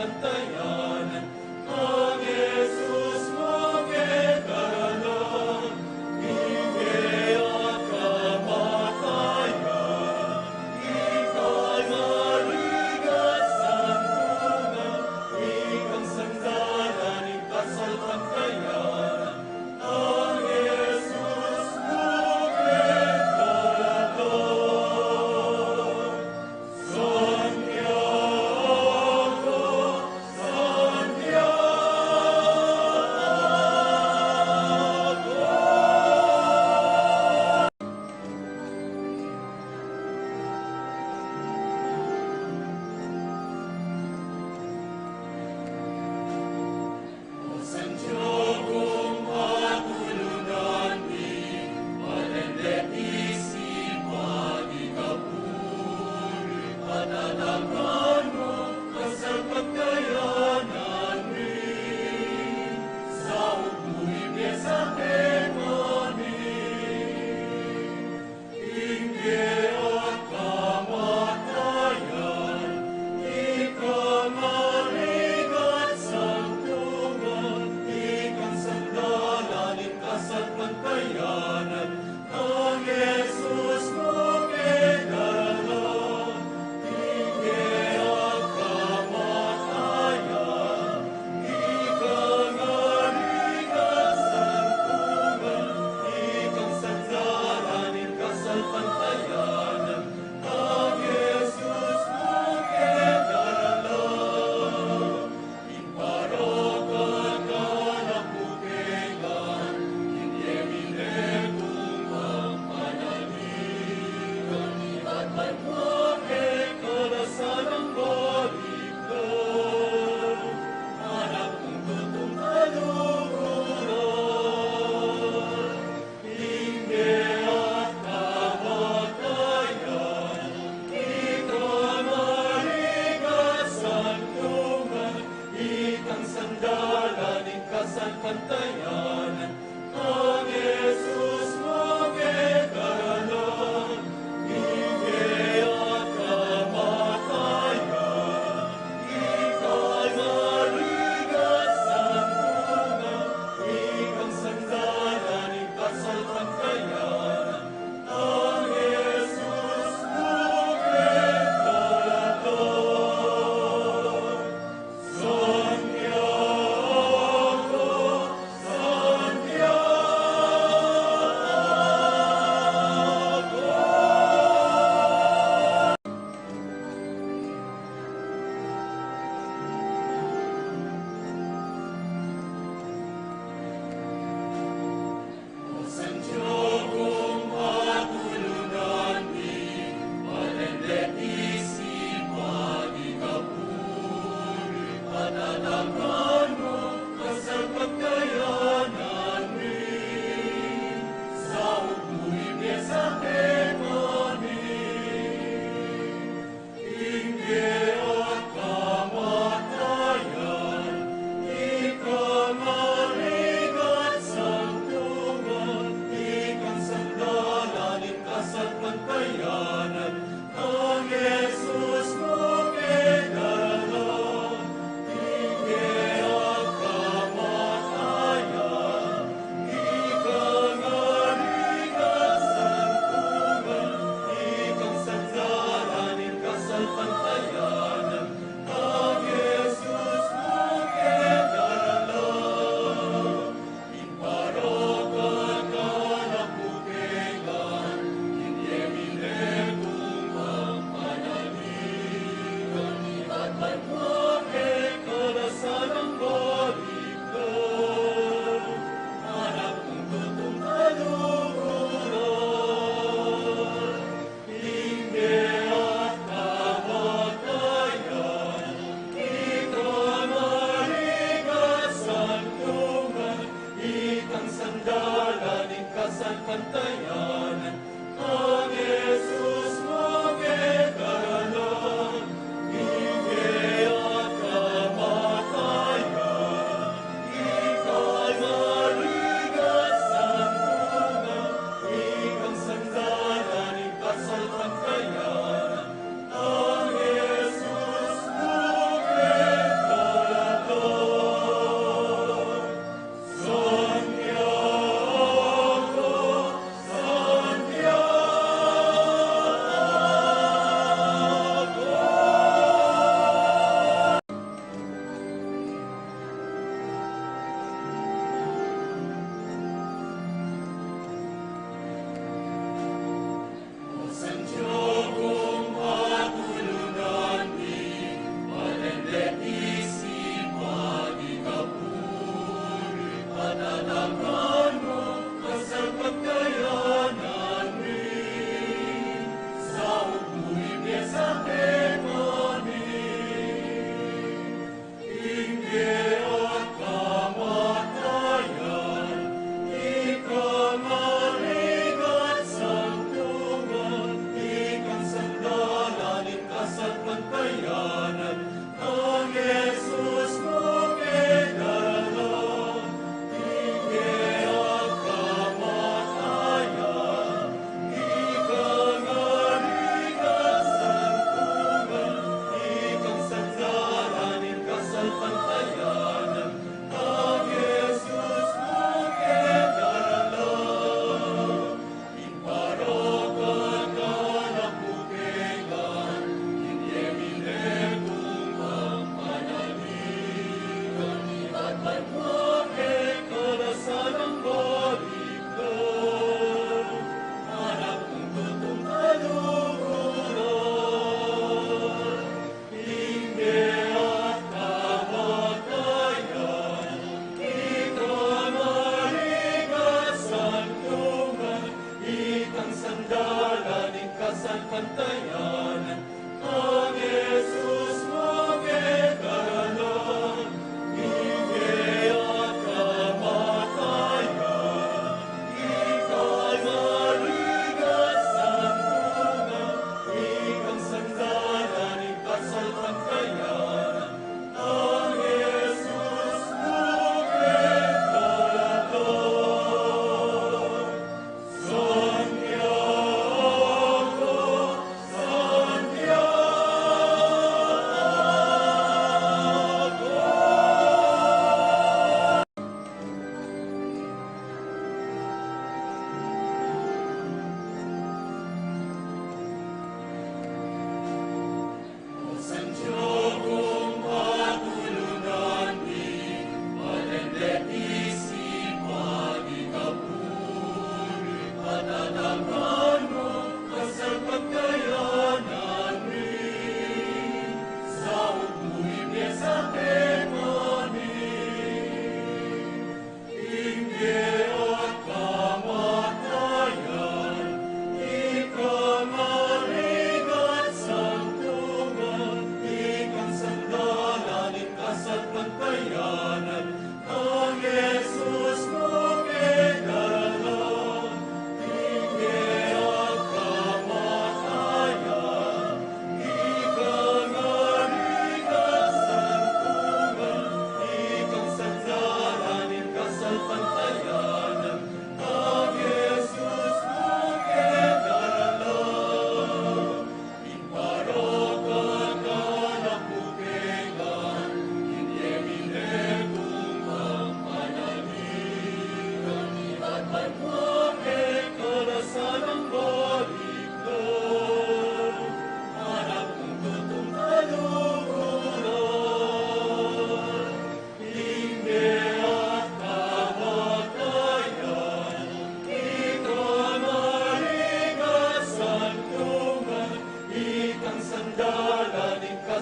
pantayanan, ang Jesus mo kekaralan, hingga kamatayan, ika'y maligat santungan, ikang sandalan, ikasal pantayanan, ang Jesus mo kekaralan. Santiago,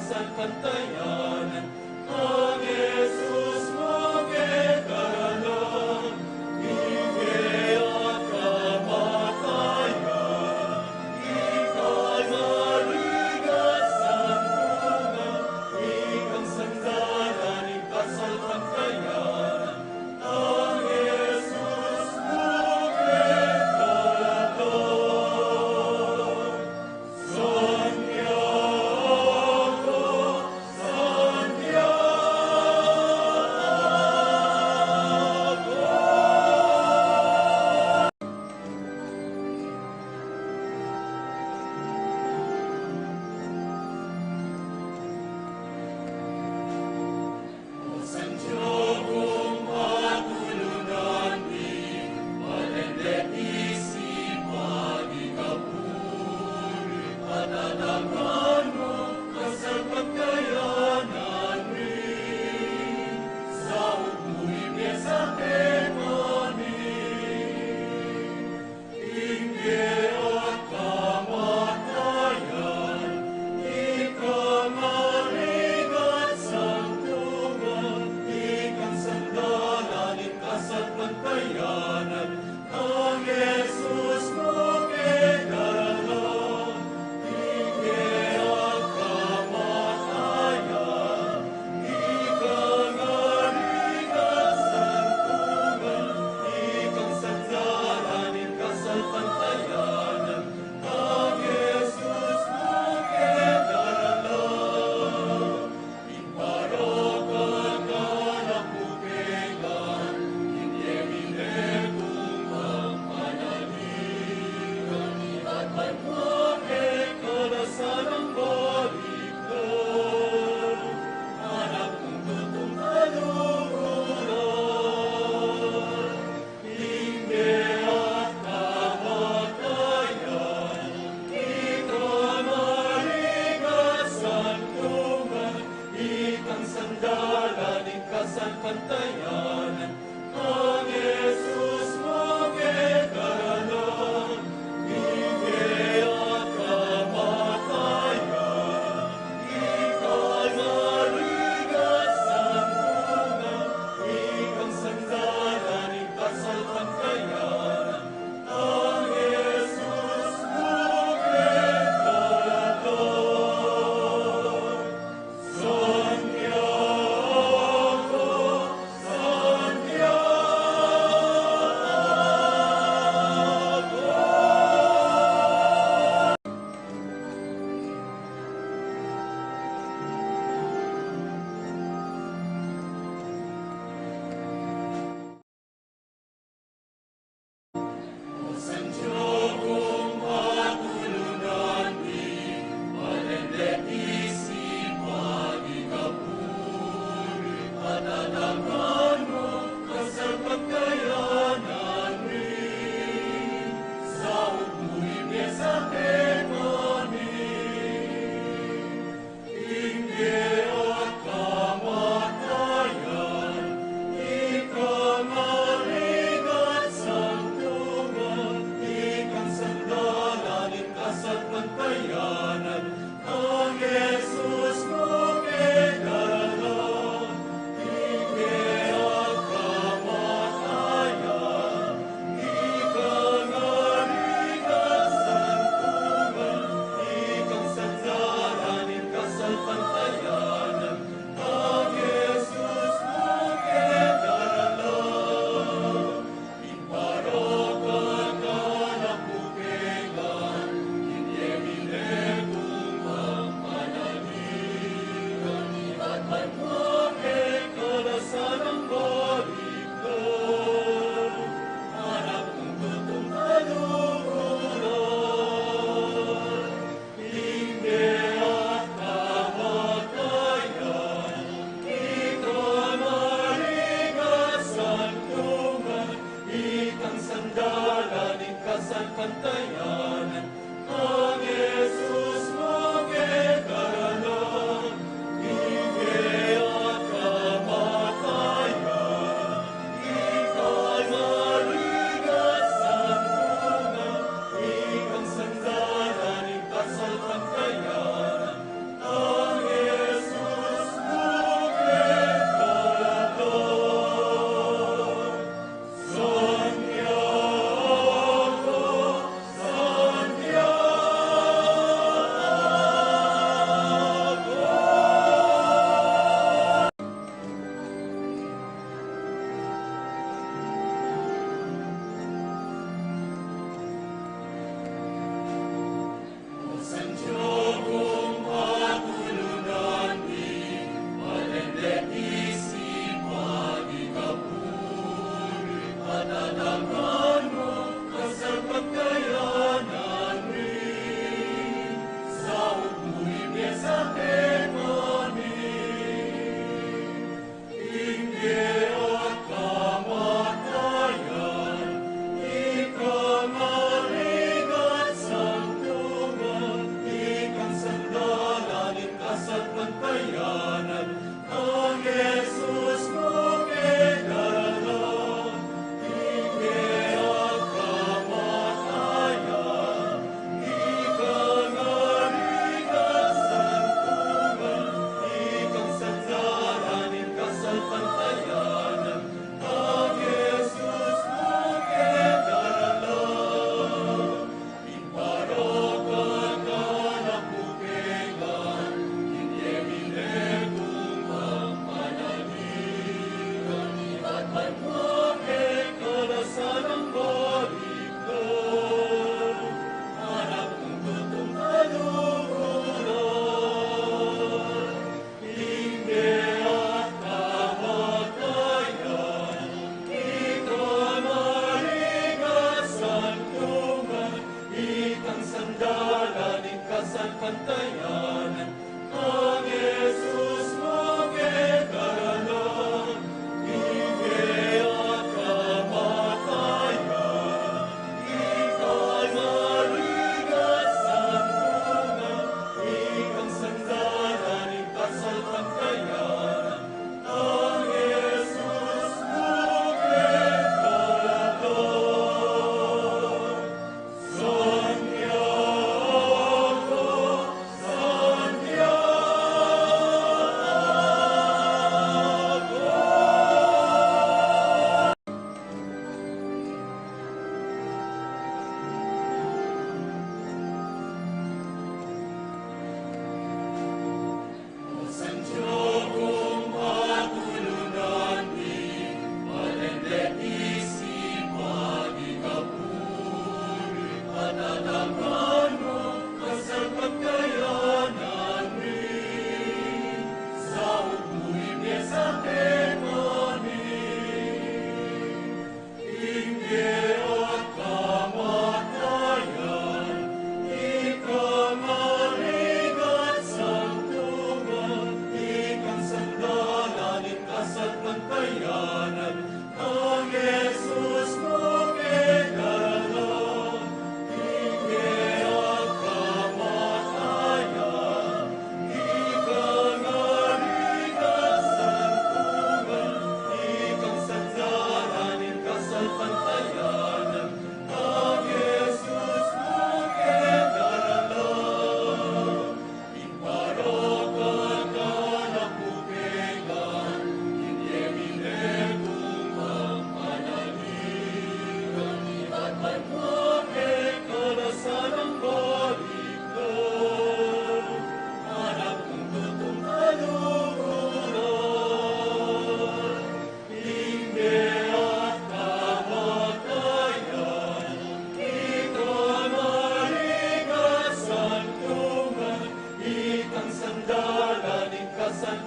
kasapantayanan. Ang Jesus mo kekaralan, hingga at kamatayan. Ika'y maligat santungan, ikang sandalan, ikasapantayanan. Ang Jesus mo kekaralan. Santiago, matulungan di, malendek isipan, ikapuri, patatagan mo, kasapantayanan rin. Sa umuwi niya sa Pemanin, hingga at kamatayan, ikang maligat santungan, ikang sandalan, ikasapantayanan. Ang Jesus mo kekaralan, hingga at kamatayan, ikang maligat santungan, ikang sandalan, ikasapantayanan. Ang Jesus mo kekaralan, iparakan ka ng pukengan, inyeminetung ang panaligan, ibatay mo kekalasan ang balikan, anak kong tutong kaluhuran, hingga at kamatayan, ikang maligat santungan, ikang sandalan, ikasapantayanan. Ang Jesus mo kekaralan, hingga at kamatayan, ikang maligat santungan, ikang sandalan, ikasapantayanan. Ang Jesus mo kekaralan. Santiago, Santiago, matulungan di, malendek isipan, ikapuri, patatagan mo, kasapantayanan rin. Sa umuwi niya sa Pemanin, hingga at kamatayan, ikang maligat santungan, ikang sandalan, ikasapantayanan. Ang Jesus mo kekaralan, hingga at kamatayan, ikang maligat santungan, ikang sandalan, ikasapantayanan. Ang Jesus mo kekaralan, iparakan ka ng pukengan, inyeminetung ang panaligan, ibatay mo kekalasan ang balikan, anak kong tutong kaluhuran, hingga at kamatayan, ikang maligat santungan, ikang sandalan, ikasapantayanan. Ang Jesus mo kekaralan, hingga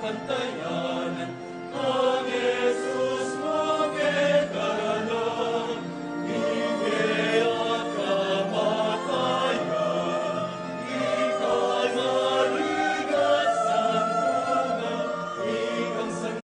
pantayanan. Ang Jesus magkakaroon, hindi at kamatayan. Ikaw marigat santungan, ikang sang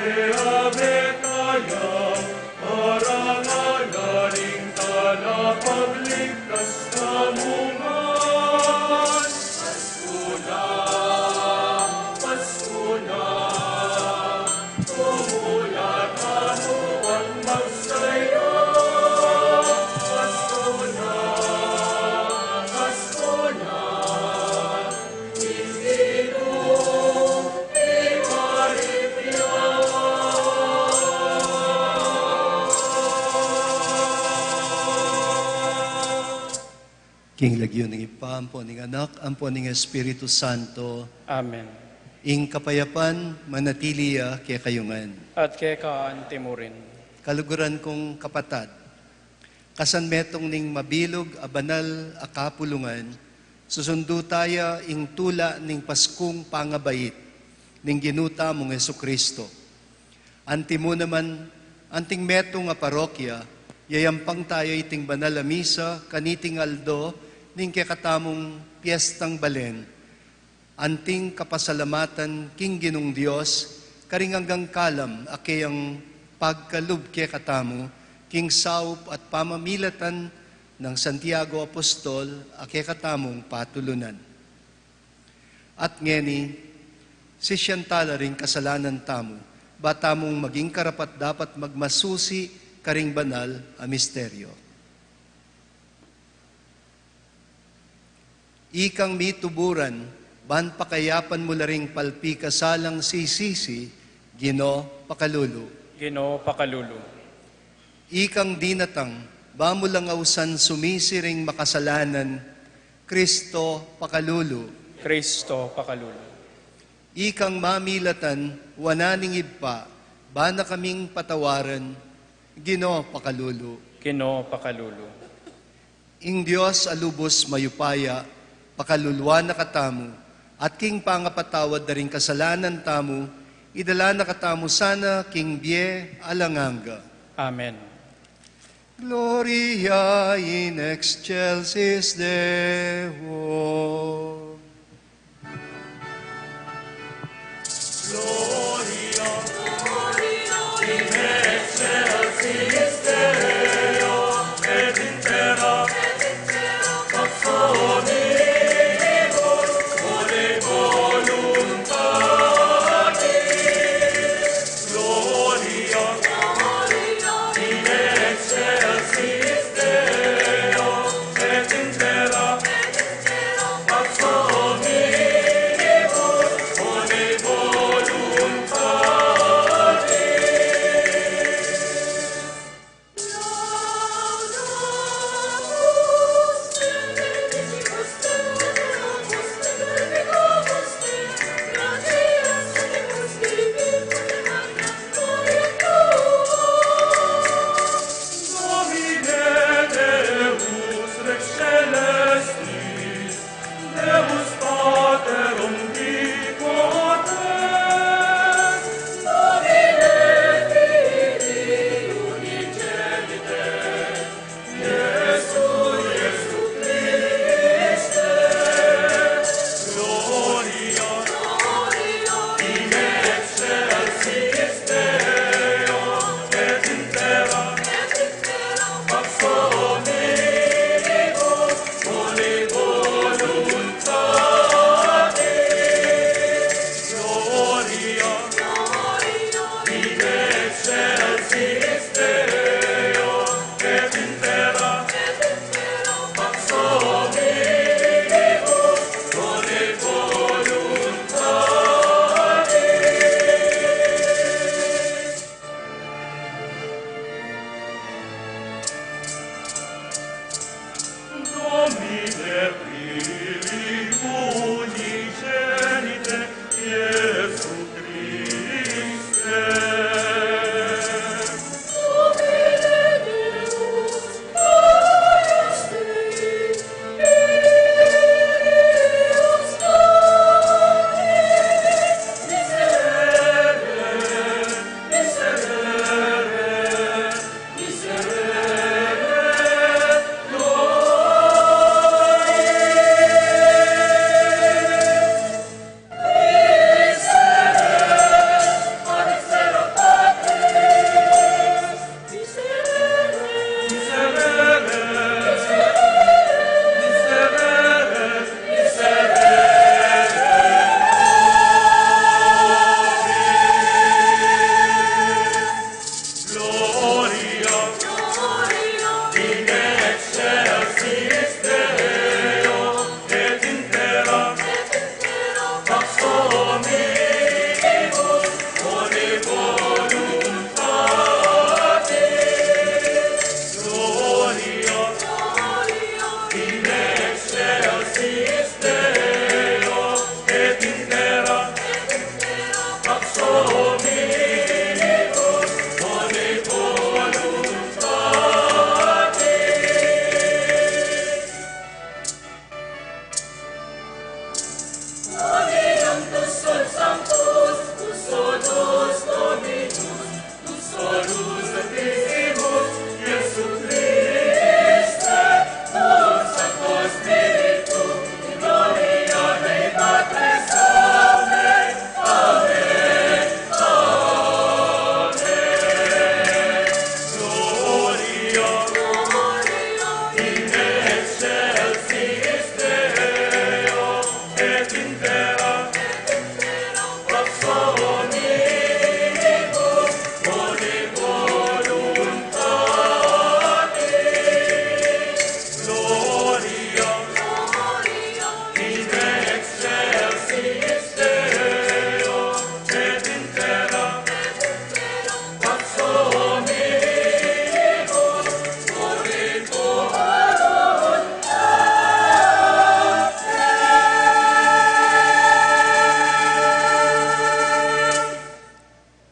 kaya parangaling ka na pagligtas na mungan. Pasko na, tumulan ano ang magsaya. Pasko na, King lagyo ng ipa, ampo ng anak, ampo ng Espiritu Santo. Amen. Ing kapayapan, manatiliya kaya kayungan. At kay kaan timurin. Kaluguran kong kapatad, kasanmetong ning mabilog a banal a kapulungan, susundo taya ing tula ning Paskong pangabait, ning ginuta mong Jesucristo. Anti mo naman, anting metong a parokya, yayampang tayo iting banal a misa, kaniting aldo, ning kakatamong piyestang balen, anting kapasalamatan king ginong Diyos, karing hanggang kalam, akayang pagkalub kaya katamo, king saup at pamamilatan ng Santiago Apostol, akaya katamong patulunan. At ngeni, si siyantala ring kasalanan tamo, batamong maging karapat dapat magmasusi karing banal a misteryo. Ikang mituburan, ban pakayapan mo laring palpi kasalang sisisi, Gino pakalulu. Ginoo pakalulu. Ikang dinatang, ba mo lang ausan sumisiring makasalanan, Kristo pakalulu. Kristo pakalulu. Ikang mamilatan, wananing ibpa, ba na kaming patawaran, Gino pakalulu. Ginoo pakalulu. Ing Diyos alubos mayupaya, pakaluluwa na katamu, at king pangapatawad na rin kasalanan tamu, idala na katamu sana king bie alanganga. Amen. Gloria in excelsis Deo. Gloria in excelsis Deo, et in terra pax omnibus voluntatis. Gloria in excelsis Deo, et in terra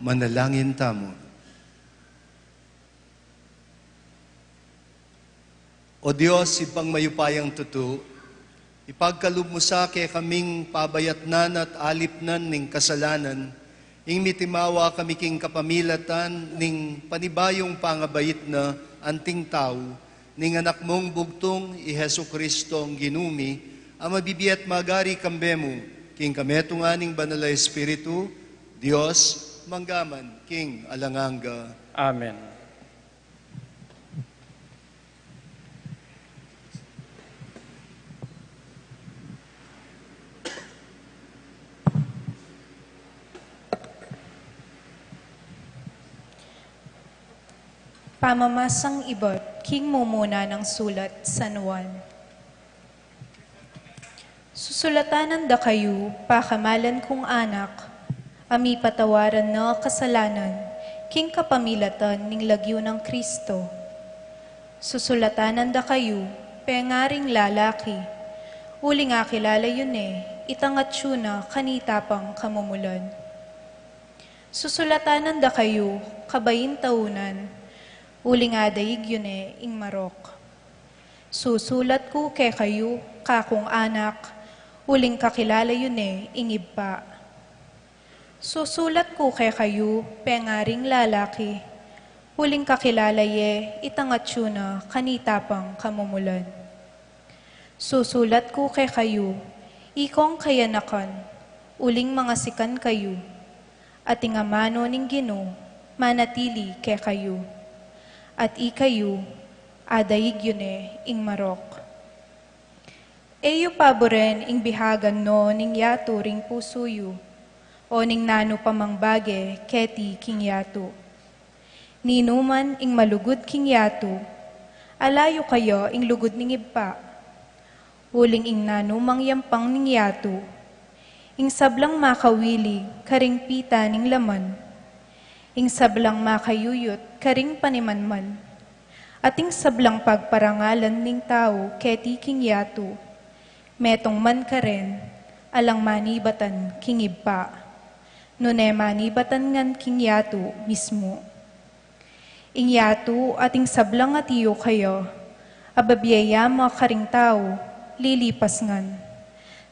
Manalangin tamo. O Diyos, ipang mayupayang tutu, ipagkaloob mo sa kaming pabayatnan at alipnan ning kasalanan, ing mitimawa kami king kapamilatan ning panibayong pangabayit na anting tao, ning anak mong bugtong i Hesu Kristo ang ginumi, ang mabibiyat magari kambemo, king kametong aning banal na Espiritu, Diyos, manggaman, king alanganga. Amen. Pamamasang ibot, king mumuna ng sulat San Juan. Susulatanan da kayo, pakamalan kong anak, ami patawaran na kasalanan, king kapamilatan ning lagyo ng Kristo. Susulatanan da kayo, pengaring lalaki, uli nga kilala yun itangat na kanitapang kamumulan. Susulatanan da kayo, kabayin taunan, uli nga daig yun ing marok. Susulat ko kay kayo, kakong anak, uling kakilala yun ing ibpa. Susulat ko kay kayo, pengaring lalaki, uling kakilala itangat na kanitapang kamumulan. Susulat ko kay kayo, ikong kayanakan, uling mga sikan kayo, at ingamano ning Ginoo, manatili kay kayo. At ikayo, adaig yun ing marok. Eyo paboren ing bihagan no ning yato ring pusuyo, o ning nano pamangbage keti king yato. Ninuman ing malugod king yato, alayo kayo ing lugod ning ibpa. Uling ing nanumang yampang ning yato, ing sablang makawili karing pita ning laman, ing sablang makayuyot karing panimanman, ating sablang pagparangalan ning tao keti king yato, metong man karen, alang manibatan king ibpa, nune manibatan ngan king yato mismo. Ing yato ating sablang atiyo kayo, ababiyaya mga karing tao, lilipas ngan,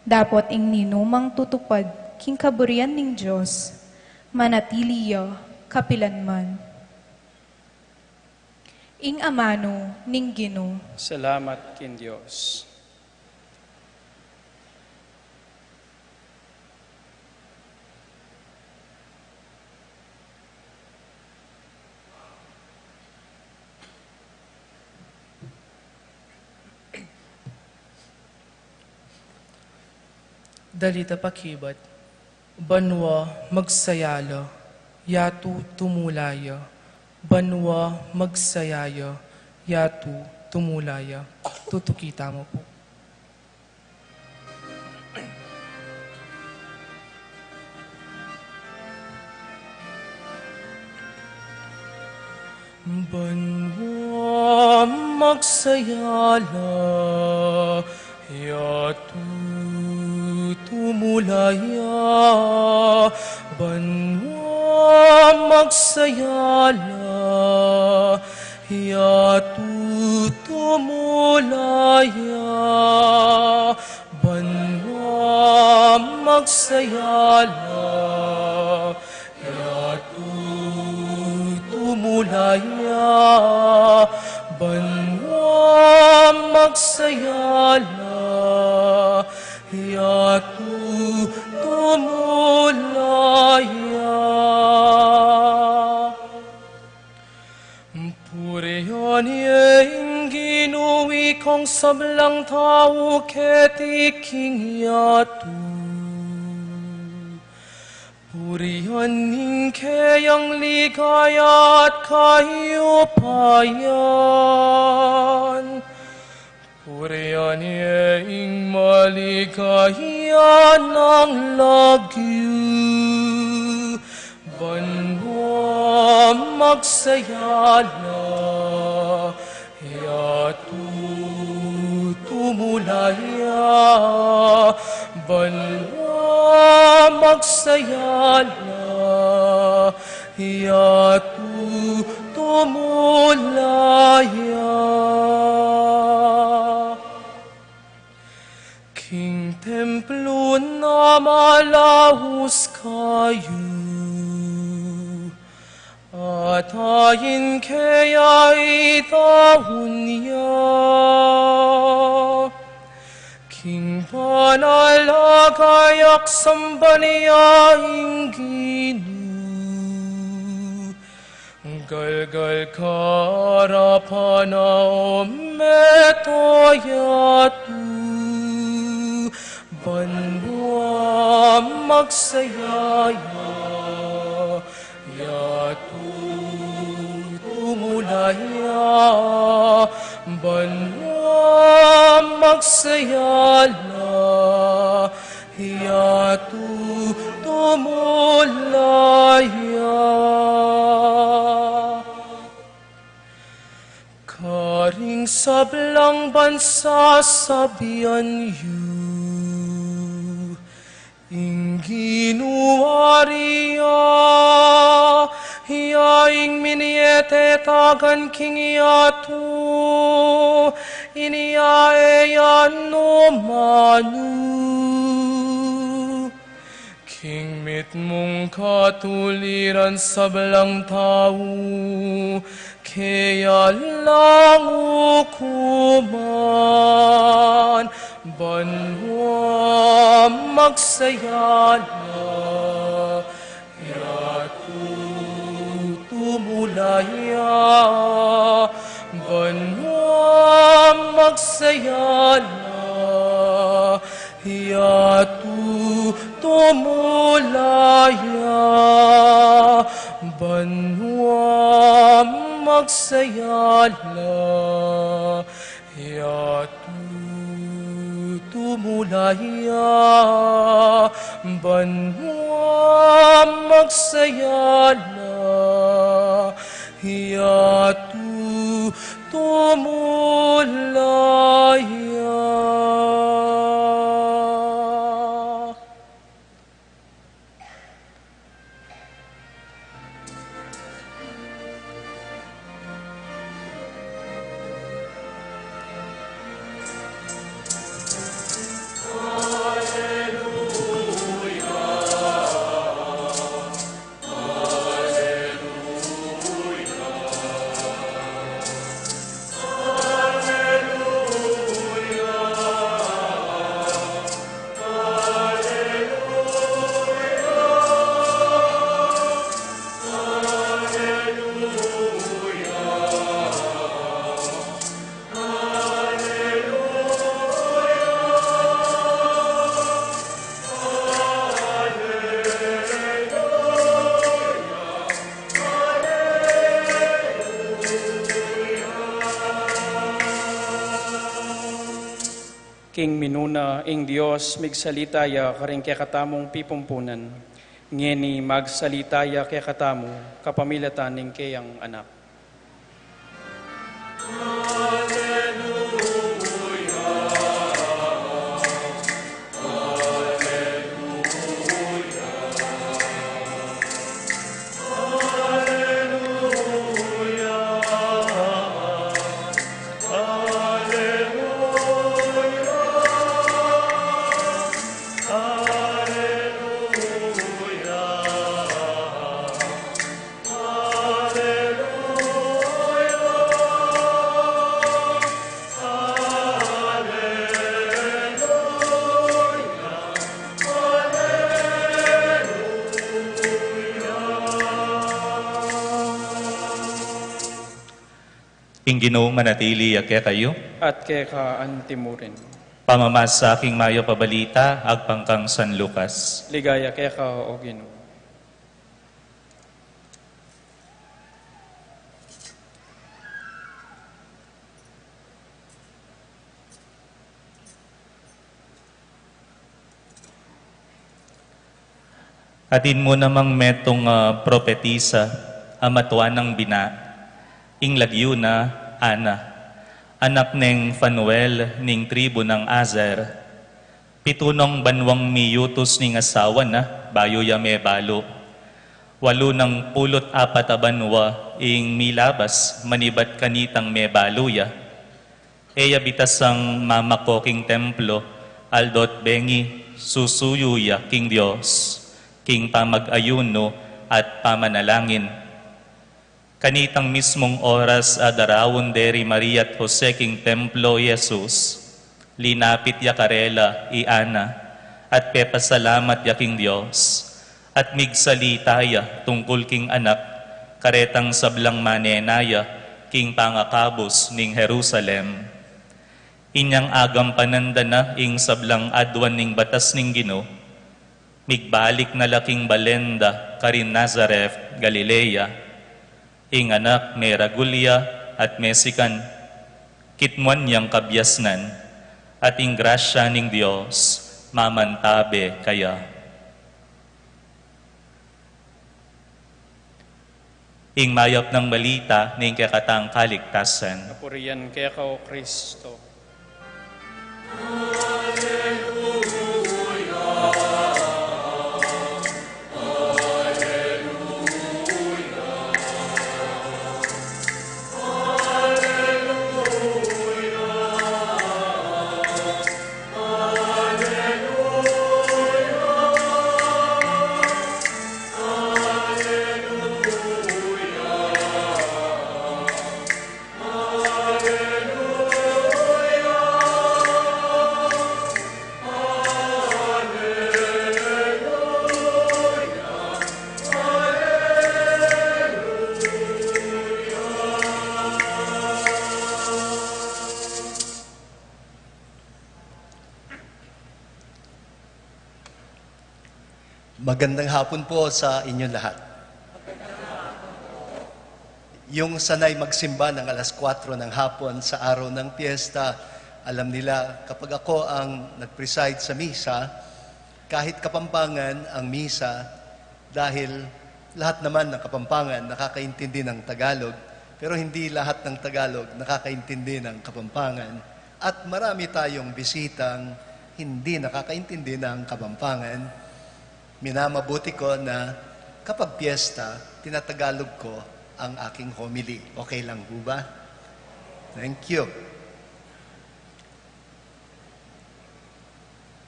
dapot ing ninumang tutupad king kaburian ning Diyos, manatiliyo kapilanman. Ing amano ning Ginoo. Salamat kin Diyos. Dalita pakibat, banwa magsayalo, yatu tumulaya, banwa magsayaya, yatu tumulaya. Tutukita mo po. Banwa magsayala, yatu tumulaya, banwa magsayala, yatu tumulaya, banwa magsayala, yatu tumulaya, banwa magsayala, yatu tumulaya. Purihan iyeng ginuwi kong sablang tao ketiking yatu. Purihan ning kayang ligaya at kahiupayan. Purihan iyeng maligaya ng lagyu. Banwa magsayala, yatu tumulaya, banwa magsayala, yatu tumulaya. King templo na malahus kayo, at ayin kaya itahun niya. King panalagayak samba niya ingginu, galgal karapana ometo yatu, banwa magsayaya, yatu tumulaya, banwa magsayala, yatu tumulaya. Karing sablang bansa sabian yu, inginuaria, hiyaing miniete tagan kingiatu, iniaeyan no manu. King mit mong katuliran sablang tao, kaya lang ukuman, banwa magsayala, yatu tumulaya, banwa magsayala, yatu tumulaya, banwa magsayala, yatu tumulaya, banwa magsayala, yatu tumulaya. King minuna ing Dios migsalitaya karing kaya katamong pipumpunan. Ngeni magsalitaya kaya katamo kapamilatan ning kayang anak. Ing Ginoong manatili kaya kayo, At kaya ka antimurin. pamamas sa aking mayo pabalita, agpangkang San Lucas. Ligaya kaya ka o Ginoo. Atin mo namang metong propetisa, amatuan ng bina, ing lagyo na Ana, anak ng Fanuel ning tribo ng Azer, pitunong banwang miyutos ning asawa na, bayo ya me balo, 80 abanwa ing milabas manibat kanitang me baluya. Eya bitas ang mamako king templo, aldot bengi susuyuya king Dios, king pamag-ayuno at pamanalangin. Kanitang mismong oras adarawon deri Maria at Jose king templo Jesus, linapit ya karela iana at pepasalamat ya king Dios. At migsalitaya tungkol king anak, karetang sablang manenaya, king pangakabos ning Jerusalem. Inyang agam panandana ing sablang adwan ning batas ning Gino, migbalik na laking balenda karin Nazareth, Galilea, ing anak me Ragulya at Mesikan, kitmuan niyang kabyasnan, at ing grasya ning Dios, mamantabe kaya. Ing mayap ng balita ning kakatang kaligtasan. Kapuriyan kaya ka, O Kristo. Magandang hapon po sa inyong lahat. Yung sanay magsimba ng alas 4 ng hapon sa araw ng piyesta, alam nila kapag ako ang nag-preside sa misa, kahit Kapampangan ang misa, dahil lahat naman ng Kapampangan nakakaintindi ng Tagalog, pero hindi lahat ng Tagalog nakakaintindi ng Kapampangan. At marami tayong bisitang hindi nakakaintindi ng Kapampangan. Minamabuti ko na kapag piyesta, tinatagalog ko ang aking homily. Okay lang po ba? Thank you.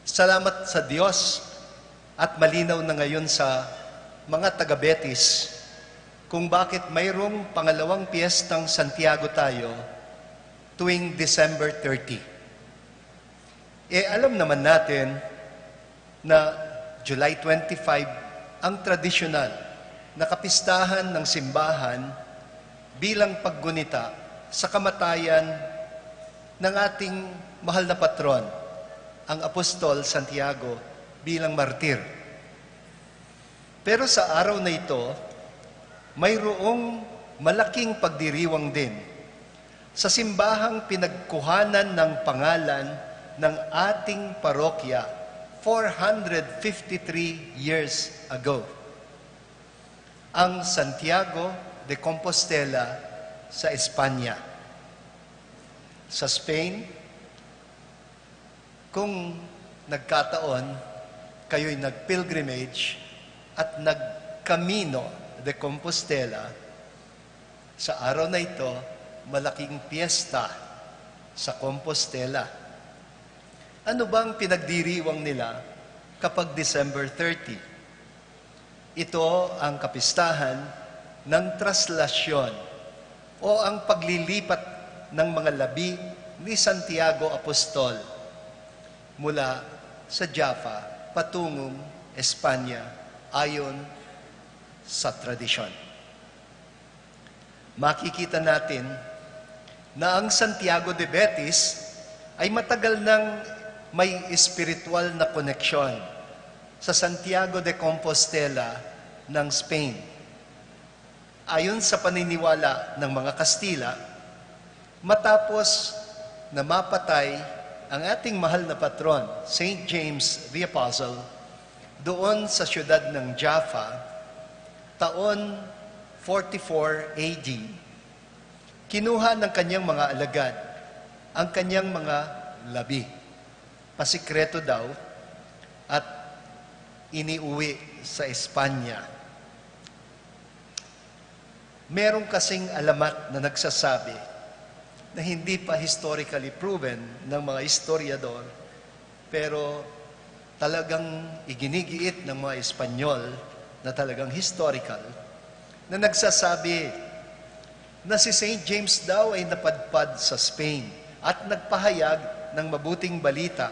Salamat sa Diyos at malinaw na ngayon sa mga taga-Betis kung bakit mayroong pangalawang piyestang Santiago tayo tuwing December 30. Alam naman natin na July 25 ang tradisyonal na kapistahan ng simbahan bilang paggunita sa kamatayan ng ating mahal na patron, ang Apostol Santiago bilang martir. Pero sa araw na ito, mayroong malaking pagdiriwang din sa simbahang pinagkuhanan ng pangalan ng ating parokya 453 years ago. Ang Santiago de Compostela sa Espanya. Sa Spain, kung nagkataon, kayo'y nag-pilgrimage at nag-Camino de Compostela, sa araw na ito, malaking piyesta sa Compostela. Ano bang pinagdiriwang nila kapag December 30? Ito ang kapistahan ng traslasyon o ang paglilipat ng mga labi ni Santiago Apostol mula sa Jaffa patungong Espanya ayon sa tradisyon. Makikita natin na ang Santiago de Betis ay matagal nang may espiritual na koneksyon sa Santiago de Compostela ng Spain. Ayon sa paniniwala ng mga Kastila, matapos na mapatay ang ating mahal na patron, St. James the Apostle, doon sa siyudad ng Jaffa, taon 44 AD, kinuha ng kanyang mga alagad ang kanyang mga labi. Pasikreto daw at iniuwi sa Espanya. Merong kasing alamat na nagsasabi na hindi pa historically proven ng mga historiador, pero talagang iginigiit ng mga Espanyol na talagang historical, na nagsasabi na si St. James daw ay napadpad sa Spain at nagpahayag ng mabuting balita,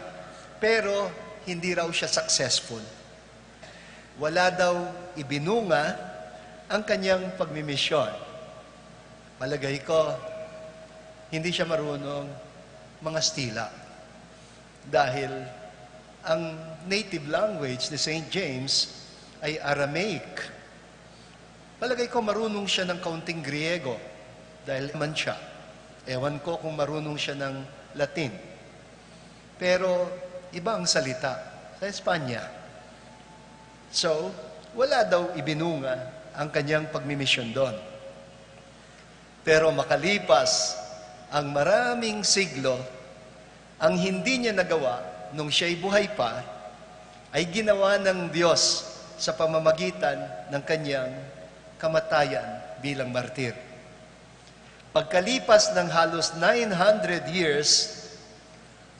pero hindi raw siya successful. Wala daw ibinunga ang kanyang pagmimisyon. Palagay ko, hindi siya marunong mga stila. Dahil ang native language ni St. James ay Aramaic. Palagay ko marunong siya ng kaunting Griego dahil man siya. Ewan ko kung marunong siya ng Latin. Pero iba ang salita sa Espanya. So, wala daw ibinunga ang kanyang pagmimisyon doon. Pero makalipas ang maraming siglo, ang hindi niya nagawa nung siya'y buhay pa, ay ginawa ng Diyos sa pamamagitan ng kanyang kamatayan bilang martir. Pagkalipas ng halos 900 years,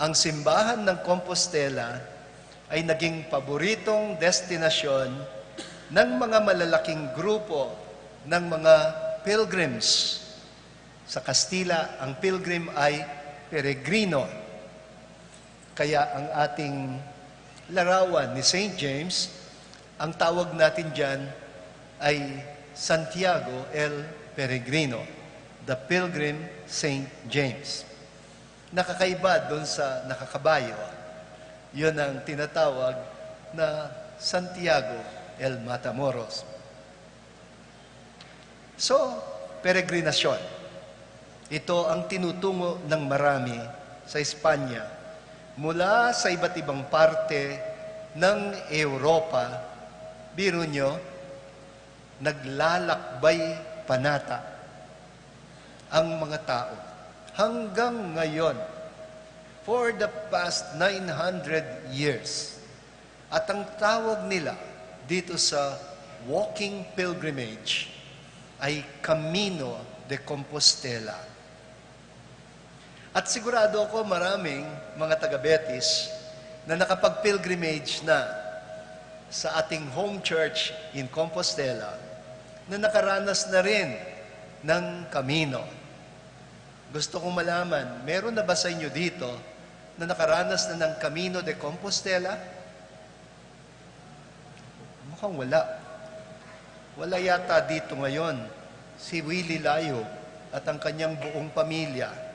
ang simbahan ng Compostela ay naging paboritong destinasyon ng mga malalaking grupo ng mga pilgrims. Sa Kastila, ang pilgrim ay peregrino. Kaya ang ating larawan ni St. James, ang tawag natin dyan ay Santiago el Peregrino, the Pilgrim St. James. Nakakaiba doon sa nakakabayo. Yun ang tinatawag na Santiago el Matamoros. So, peregrinasyon. Ito ang tinutungo ng marami sa Espanya mula sa iba't ibang parte ng Europa. Biro nyo, naglalakbay panata ang mga tao. Hanggang ngayon, for the past 900 years. At ang tawag nila dito sa walking pilgrimage ay Camino de Compostela. At sigurado ako maraming mga taga-Betis na nakapag-pilgrimage na sa ating home church in Compostela na nakaranas na rin ng Camino. Gusto kong malaman, meron na ba sa inyo dito na nakaranas na ng Camino de Compostela? Mukhang wala. Wala yata dito ngayon si Willie Layo at ang kanyang buong pamilya.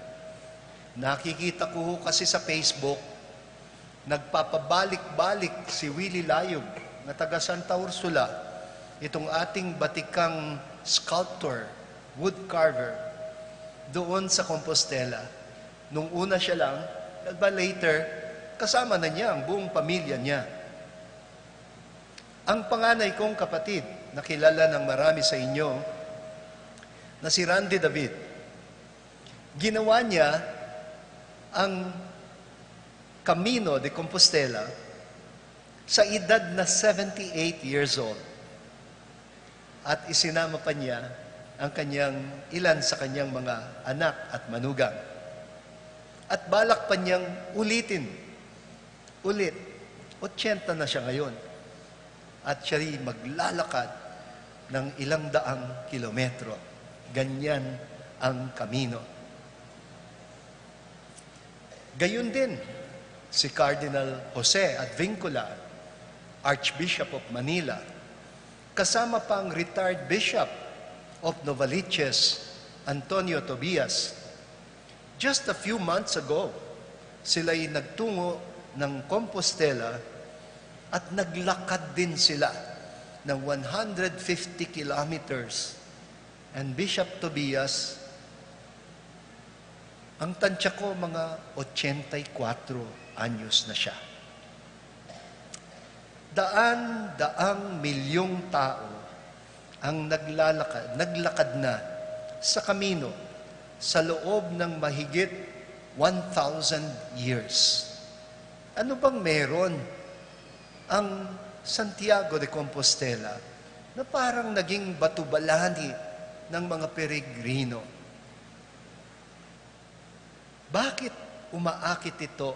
Nakikita ko kasi sa Facebook, nagpapabalik-balik si Willie Layog na taga Santa Ursula, itong ating batikang sculptor, wood carver, doon sa Compostela. Nung una siya lang, but later, kasama na niya ang buong pamilya niya. Ang panganay kong kapatid, na kilala ng marami sa inyo, na si Randy David, ginawa niya ang Camino de Compostela sa edad na 78 years old. At isinama pa niya ang ilan sa kanyang mga anak at manugang. At balak pa niyang ulit. 80 na siya ngayon. At siya'y maglalakad ng 100 kilometro. Ganyan ang Camino. Gayun din, si Cardinal Jose Advincula, Archbishop of Manila, kasama pang retired Bishop of Novaliches, Antonio Tobias. Just a few months ago, sila'y nagtungo ng Compostela at naglakad din sila ng 150 kilometers. And Bishop Tobias, ang tansya ko, mga 84 anyos na siya. Daan-daang milyong tao ang naglakad na sa Camino sa loob ng mahigit 1,000 years. Ano bang meron ang Santiago de Compostela na parang naging batubalani ng mga peregrino. Bakit umaakit ito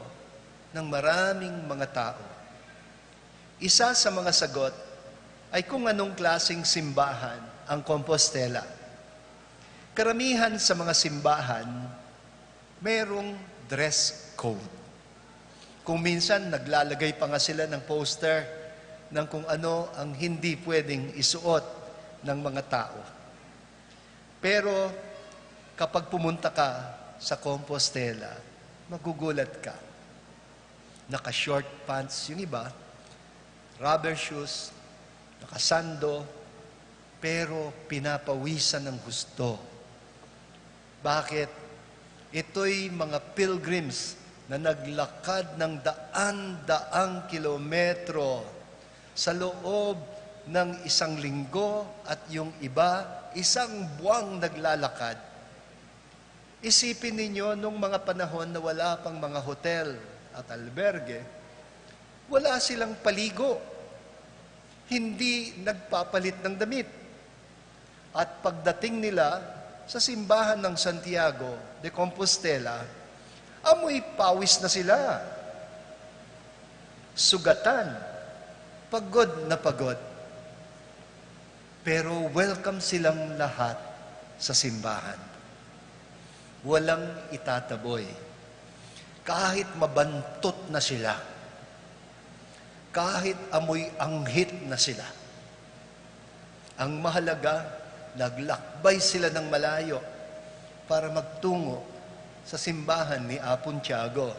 ng maraming mga tao? Isa sa mga sagot ay kung anong klaseng simbahan ang Compostela. Karamihan sa mga simbahan, mayroong dress code. Kung minsan, naglalagay pa nga sila ng poster ng kung ano ang hindi pwedeng isuot ng mga tao. Pero kapag pumunta ka sa Compostela, magugulat ka. Naka-short pants yung iba, rubber shoes, nakasando, pero pinapawisan ng gusto. Bakit? Ito'y mga pilgrims na naglakad ng daan-daang kilometro sa loob ng 1 linggo at yung iba, 1 buwang naglalakad. Isipin ninyo, nung mga panahon na wala pang mga hotel at alberge, wala silang paligo. Hindi nagpapalit ng damit. At pagdating nila sa simbahan ng Santiago de Compostela, amoy pawis na sila. Sugatan. Pagod na pagod. Pero welcome silang lahat sa simbahan. Walang itataboy. Kahit mabantot na sila. Kahit amoy anghit na sila. Ang mahalaga, naglakbay sila ng malayo para magtungo sa simbahan ni Apon Tiago.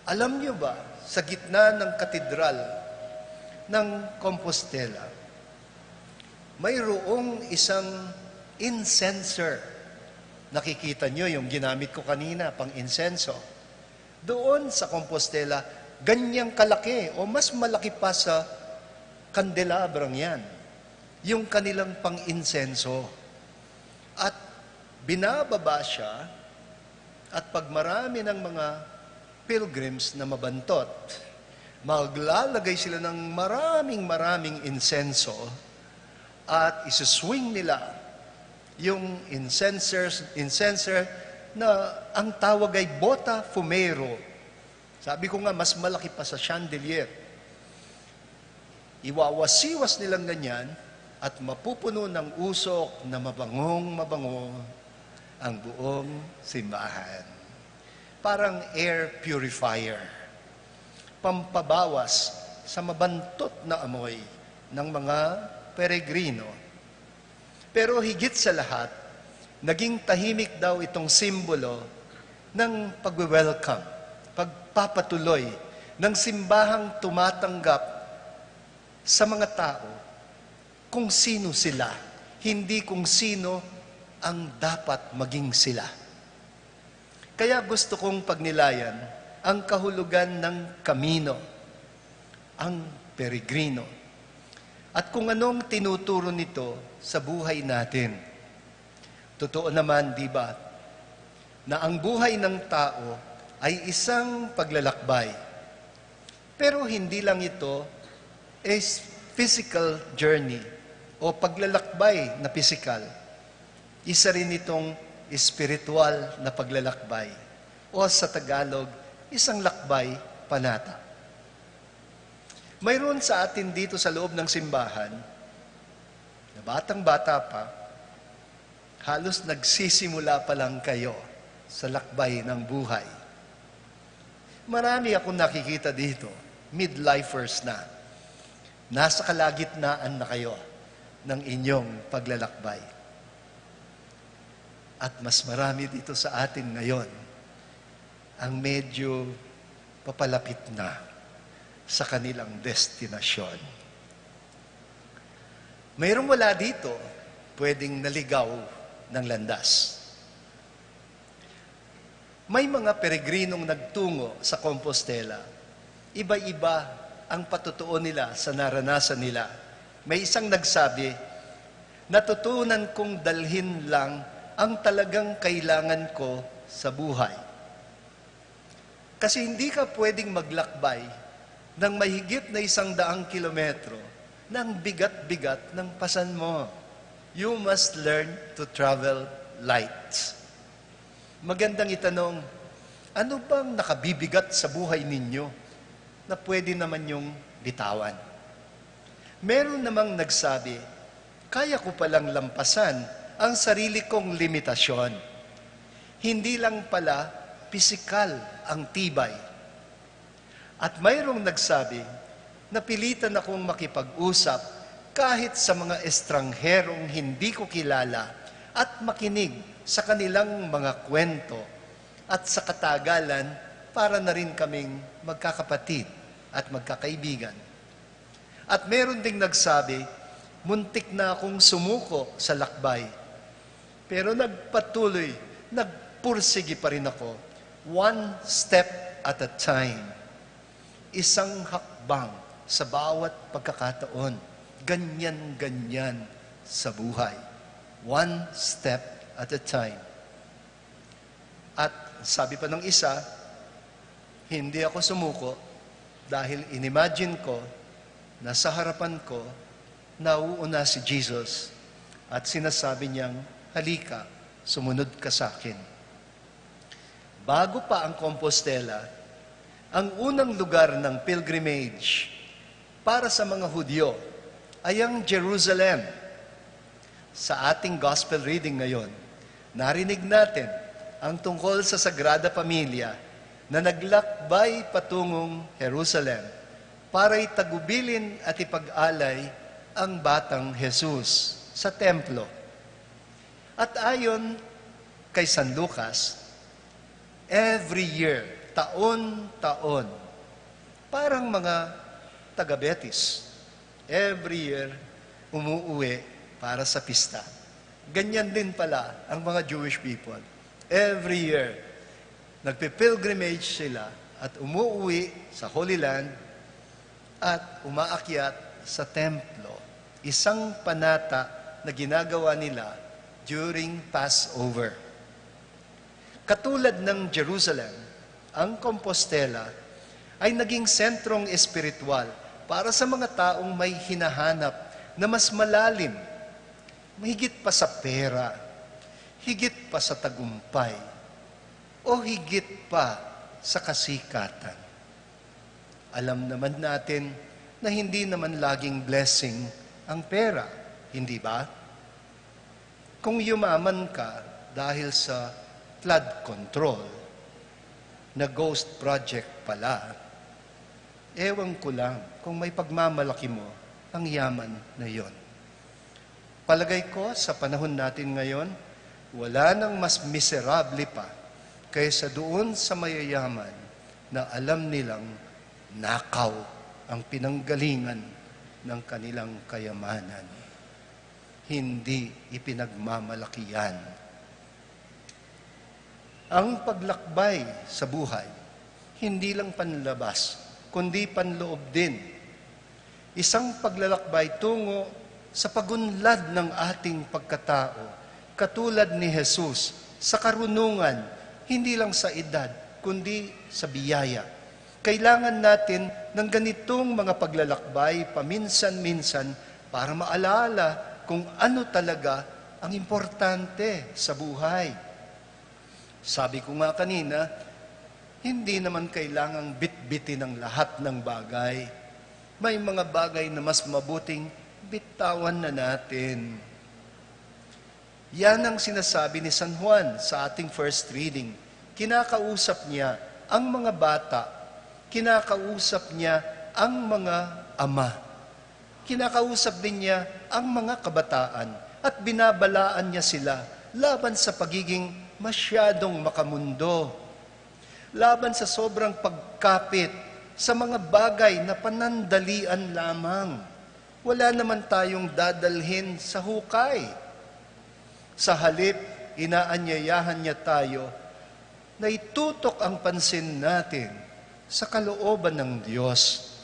Alam niyo ba, sa gitna ng katedral ng Compostela, mayroong isang incenser. Nakikita niyo yung ginamit ko kanina, pang insenso. Doon sa Compostela, ganyang kalaki o mas malaki pa sa kandelabrang yan, yung kanilang pang-insenso. At binababa siya, at pag marami ng mga pilgrims na mabantot, maglalagay sila ng maraming insenso at isuswing nila yung incenser na ang tawag ay bota fumero. Sabi ko nga, mas malaki pa sa chandelier. Iwawasiwas nilang ganyan at mapupuno ng usok na mabango ang buong simbahan. Parang air purifier. Pampabawas sa mabantot na amoy ng mga peregrino. Pero higit sa lahat, naging tahimik daw itong simbolo ng pag-welcome, pagpapatuloy ng simbahang tumatanggap sa mga tao kung sino sila, hindi kung sino ang dapat maging sila. Kaya gusto kong pagnilayan ang kahulugan ng kamino, ang peregrino, at kung anong tinuturo nito sa buhay natin. Totoo naman, di ba, na ang buhay ng tao ay isang paglalakbay. Pero hindi lang ito is physical journey o paglalakbay na physical. Isa rin itong spiritual na paglalakbay o sa Tagalog, isang lakbay panata. Mayroon sa atin dito sa loob ng simbahan, na batang-bata pa, halos nagsisimula pa lang kayo sa lakbay ng buhay. Marami akong nakikita dito, midlifers na. Nasa kalagitnaan na kayo ng inyong paglalakbay. At mas marami dito sa atin ngayon ang medyo papalapit na sa kanilang destinasyon. Mayroong wala dito, pwedeng naligaw ng landas. May mga peregrinong nagtungo sa Compostela. Iba-iba ang patutuo nila sa naranasan nila. May isang nagsabi, natutunan kong dalhin lang ang talagang kailangan ko sa buhay. Kasi hindi ka pwedeng maglakbay ng mahigit na 100 kilometro ng bigat-bigat ng pasan mo. You must learn to travel light. Magandang itanong, ano bang nakabibigat sa buhay ninyo na pwede naman yung bitawan? Meron namang nagsabi, kaya ko palang lampasan ang sarili kong limitasyon. Hindi lang pala pisikal ang tibay. At mayroong nagsabi, napilitan akong makipag-usap kahit sa mga estrangherong hindi ko kilala at makinig sa kanilang mga kwento at sa katagalan para na rin kaming magkakapatid at magkakaibigan. At meron ding nagsabi, muntik na akong sumuko sa lakbay. Pero nagpatuloy, nagpursigi pa rin ako, one step at a time. Isang hakbang sa bawat pagkakataon. Ganyan-ganyan sa buhay. One step at a time. At sabi pa ng isa, hindi ako sumuko dahil inimagine ko na sa harapan ko, nauuna si Jesus at sinasabi niyang, halika, sumunod ka sa akin. Bago pa ang Compostela, ang unang lugar ng pilgrimage para sa mga Hudyo ay ang Jerusalem. Sa ating gospel reading ngayon, narinig natin ang tungkol sa Sagrada Pamilya na naglakbay patungong Jerusalem para itagubilin at ipag-alay ang batang Jesus sa templo. At ayon kay San Lucas, every year, taon-taon, parang mga taga-Betis, every year, umuuwi para sa pista. Ganyan din pala ang mga Jewish people. Every year, nagpe-pilgrimage sila at umuuwi sa Holy Land at umaakyat sa templo. Isang panata na ginagawa nila during Passover. Katulad ng Jerusalem, ang Compostela ay naging sentrong espiritual para sa mga taong may hinahanap na mas malalim, higit pa sa pera, higit pa sa tagumpay, o higit pa sa kasikatan. Alam naman natin na hindi naman laging blessing ang pera, hindi ba? Kung yumaman ka dahil sa flood control, na ghost project pala, ewan ko lang kung may pagmamalaki mo ang yaman na yon. Palagay ko sa panahon natin ngayon, wala nang mas miserable pa kaysa doon sa mayayaman na alam nilang nakaw ang pinanggalingan ng kanilang kayamanan. Hindi ipinagmamalaki yan. Ang paglakbay sa buhay, hindi lang panlabas, kundi panloob din. Isang paglalakbay tungo sa pagunlad ng ating pagkatao, katulad ni Jesus, sa karunungan, hindi lang sa edad, kundi sa biyaya. Kailangan natin ng ganitong mga paglalakbay paminsan-minsan para maalala kung ano talaga ang importante sa buhay. Sabi ko nga kanina, hindi naman kailangang bitbitin ang lahat ng bagay. May mga bagay na mas mabuting bitawan na natin. Yan ang sinasabi ni San Juan sa ating first reading. Kinakausap niya ang mga bata, kinakausap niya ang mga ama, kinakausap din niya ang mga kabataan at binabalaan niya sila laban sa pagiging masyadong makamundo, laban sa sobrang pagkapit sa mga bagay na panandalian lamang. Wala naman tayong dadalhin sa hukay. Sa halip, inaanyayahan niya tayo na itutok ang pansin natin sa kalooban ng Diyos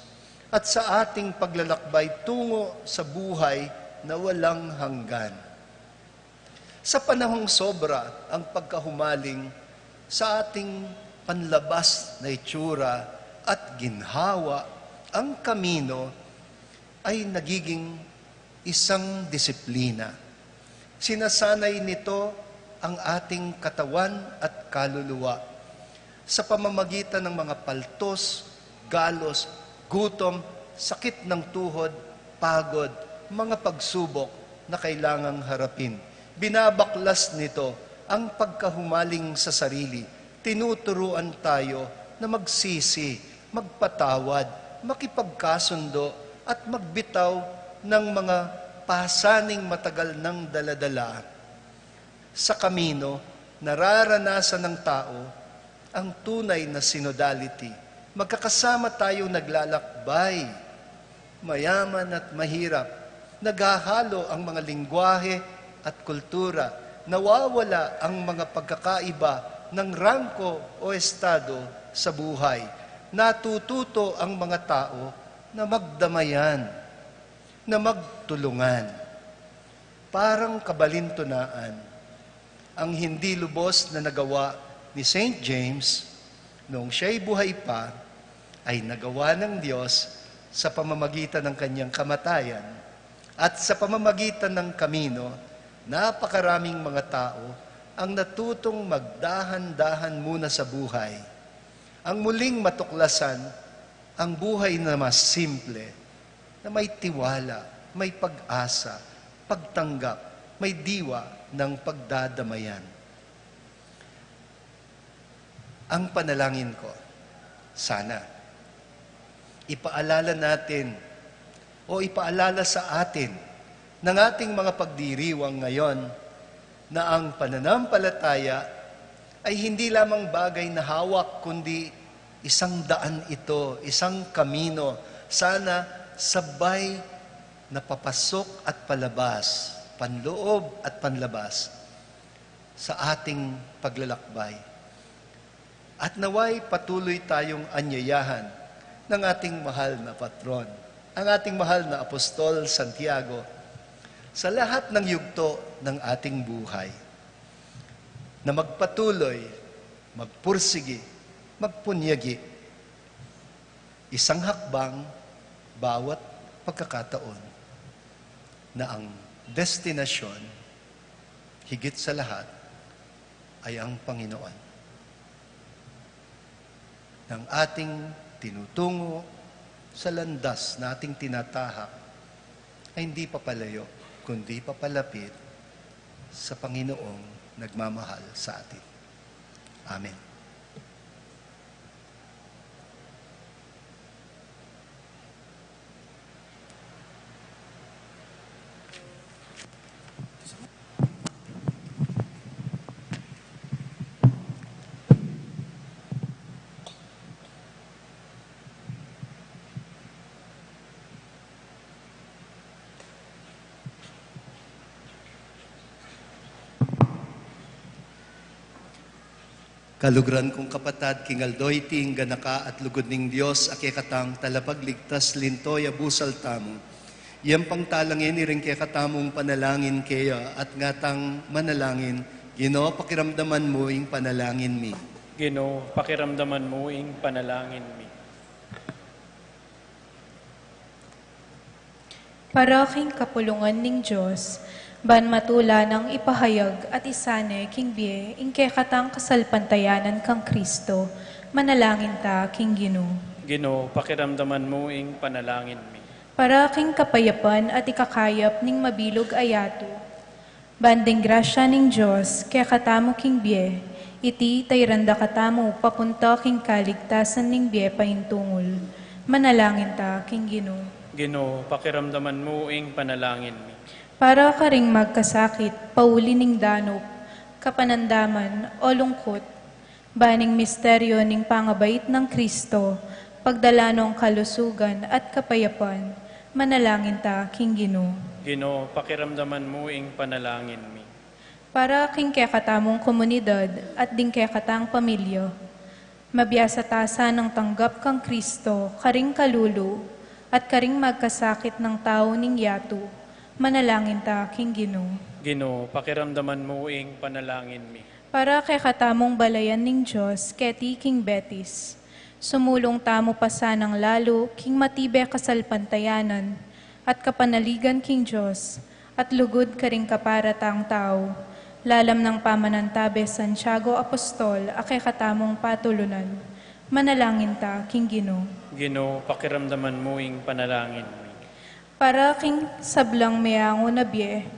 at sa ating paglalakbay tungo sa buhay na walang hanggan. Sa panahong sobra ang pagkahumaling sa ating panlabas na itsura at ginhawa, ang kamino ay nagiging isang disiplina. Sinasanay nito ang ating katawan at kaluluwa sa pamamagitan ng mga paltos, galos, gutom, sakit ng tuhod, pagod, mga pagsubok na kailangang harapin. Binabaklas nito ang pagkahumaling sa sarili. Tinuturuan tayo na magsisi, magpatawad, makipagkasundo at magbitaw ng mga pasaning matagal ng daladala. Sa kamino, nararanasan ng tao ang tunay na synodality. Magkakasama tayo naglalakbay, mayaman at mahirap. Naghahalo ang mga lingwahe at kultura. Nawawala ang mga pagkakaiba ng rangko o estado sa buhay. Natututo ang mga tao na magdamayan, na magtulungan. Parang kabalintunaan ang hindi lubos na nagawa ni St. James noong siya'y buhay pa ay nagawa ng Diyos sa pamamagitan ng kanyang kamatayan at sa pamamagitan ng kamino, napakaraming mga tao ang natutong magdahan-dahan muna sa buhay. Ang muling matuklasan ang buhay na mas simple, na may tiwala, may pag-asa, pagtanggap, may diwa ng pagdadamayan. Ang panalangin ko, sana, ipaalala natin o ipaalala sa atin ng ating mga pagdiriwang ngayon na ang pananampalataya ay hindi lamang bagay na hawak, kundi isang daan ito, isang kamino. Sana sabay na papasok at palabas, panloob at panlabas sa ating paglalakbay. At naway patuloy tayong anyayahan ng ating mahal na patron, ang ating mahal na Apostol Santiago, sa lahat ng yugto ng ating buhay, na magpatuloy, magpursigi, magpunyagi, isang hakbang bawat pagkakataon, na ang destinasyon, higit sa lahat, ay ang Panginoon. Ng ating tinutungo sa landas na ating tinatahak ay hindi papalayo, kundi papalapit sa Panginoong nagmamahal sa atin. Amen. Kalugran kong kapatad, kingaldoy ting ganaka at lugod ning Diyos, akekatang talapagligtas lintoy abusal tamo. Iyang pangtalangin iring kekatamong panalangin kaya at ngatang manalangin, Ginoo pakiramdaman mo ing panalangin mi. Ginoo, pakiramdaman mo ing panalangin mi. Para king kapulungan ning Diyos, ban matula ng ipahayag at isane king biye, ingke katang kasalpantayanan kang Kristo, manalangin ta king Ginoo. Ginoo, pakiramdaman mo ing panalangin mi. Para king kapayapan at ikakayap ning mabilog ayato, banding grasya ning Diyos, kaya katamo king biye, iti tayranda katamo papunta king kaligtasan ning biye paintungol, manalangin ta king Ginoo. Ginoo, pakiramdaman mo ing panalangin mi. Para ka ring magkasakit, pauli ning danop, kapanandaman o lungkot, baning misteryo ning pangabait ng Kristo, pagdalanong kalusugan at kapayapan, manalangin ta king Ginoo. Ginoo, pakiramdaman mo ing panalangin mi. Para king kekatamong komunidad at ding kekatang pamilya, mabiyasa tasa ng tanggap kang Kristo, karing kalulu, at karing magkasakit ng tao ning yato, manalangin ta king Ginoo. Ginoo, pakiramdaman mo ing panalangin mi. Para kay katamong balayan ning Diyos, keti king Betis, sumulong tamo pa sanang lalo, king matibe kasalpantayanan, at kapanaligan king Diyos, at lugod ka rin kaparatang tao. Lalam ng pamanantabe Santiago Apostol, ake katamong patulunan. Manalangin ta, King Ginoo. Ginoo, pakiramdaman mo ing panalangin mi. Para king sablang mayango na biye,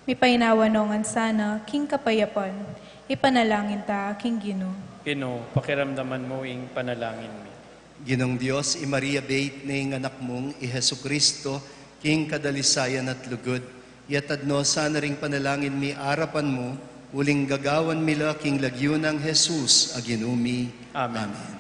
may painawanongan sana, King Kapayapan, ipanalangin ta, King Ginoo. Ginoo, pakiramdaman mo ing panalangin mi. Ginong Dios, i Maria Beit na anak mong, i Hesu Kristo, King kadalisayan at lugod, yatadno sana ring panalangin mi arapan mo, uling gagawan mila king lagyo ng Jesus, aginumi. Amen.